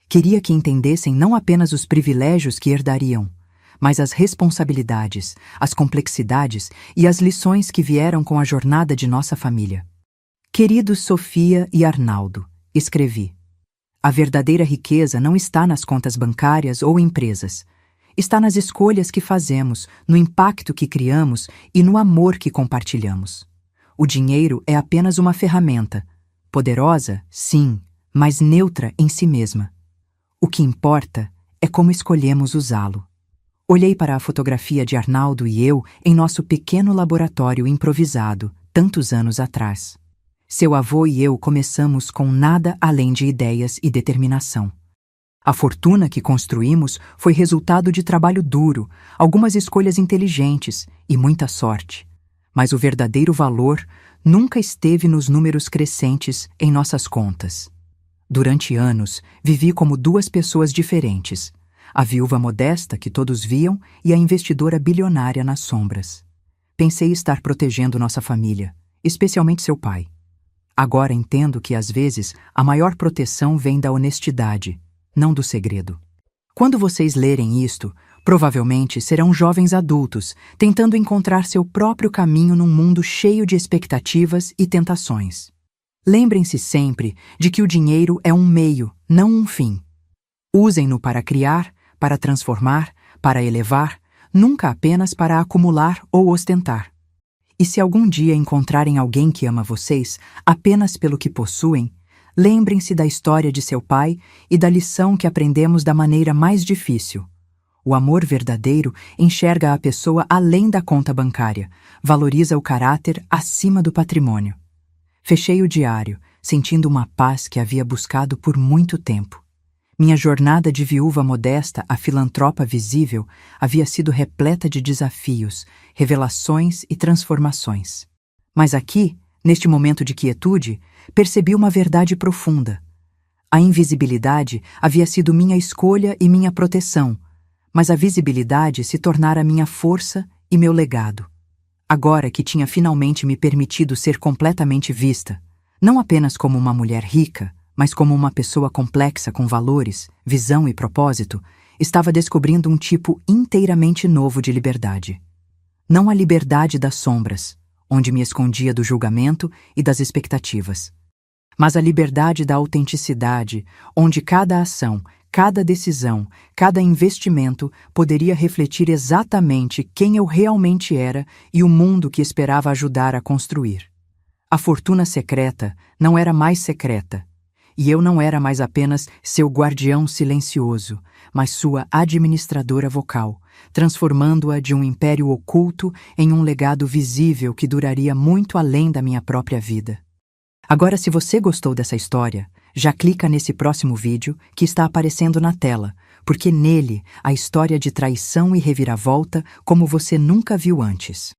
Queria que entendessem não apenas os privilégios que herdariam, mas as responsabilidades, as complexidades e as lições que vieram com a jornada de nossa família. "Queridos Sofia e Arnaldo", escrevi, "a verdadeira riqueza não está nas contas bancárias ou empresas. Está nas escolhas que fazemos, no impacto que criamos e no amor que compartilhamos. O dinheiro é apenas uma ferramenta, poderosa, sim, mas neutra em si mesma. O que importa é como escolhemos usá-lo." Olhei para a fotografia de Arnaldo e eu em nosso pequeno laboratório improvisado, tantos anos atrás. Seu avô e eu começamos com nada além de ideias e determinação. A fortuna que construímos foi resultado de trabalho duro, algumas escolhas inteligentes e muita sorte. Mas o verdadeiro valor nunca esteve nos números crescentes em nossas contas. Durante anos, vivi como 2 pessoas diferentes. A viúva modesta que todos viam e a investidora bilionária nas sombras. Pensei estar protegendo nossa família, especialmente seu pai. Agora entendo que, às vezes, a maior proteção vem da honestidade, não do segredo. Quando vocês lerem isto, provavelmente serão jovens adultos, tentando encontrar seu próprio caminho num mundo cheio de expectativas e tentações. Lembrem-se sempre de que o dinheiro é um meio, não um fim. Usem-no para criar, para transformar, para elevar, nunca apenas para acumular ou ostentar. E se algum dia encontrarem alguém que ama vocês apenas pelo que possuem, lembrem-se da história de seu pai e da lição que aprendemos da maneira mais difícil. O amor verdadeiro enxerga a pessoa além da conta bancária, valoriza o caráter acima do patrimônio. Fechei o diário, sentindo uma paz que havia buscado por muito tempo. Minha jornada de viúva modesta a filantropa visível havia sido repleta de desafios, revelações e transformações. Mas aqui, neste momento de quietude, percebi uma verdade profunda. A invisibilidade havia sido minha escolha e minha proteção, mas a visibilidade se tornara minha força e meu legado. Agora que tinha finalmente me permitido ser completamente vista, não apenas como uma mulher rica, mas como uma pessoa complexa com valores, visão e propósito, estava descobrindo um tipo inteiramente novo de liberdade. Não a liberdade das sombras, onde me escondia do julgamento e das expectativas, mas a liberdade da autenticidade, onde cada ação, cada decisão, cada investimento poderia refletir exatamente quem eu realmente era e o mundo que esperava ajudar a construir. A fortuna secreta não era mais secreta, e eu não era mais apenas seu guardião silencioso, mas sua administradora vocal, transformando-a de um império oculto em um legado visível que duraria muito além da minha própria vida. Agora, se você gostou dessa história, já clica nesse próximo vídeo que está aparecendo na tela, porque nele a história de traição e reviravolta como você nunca viu antes.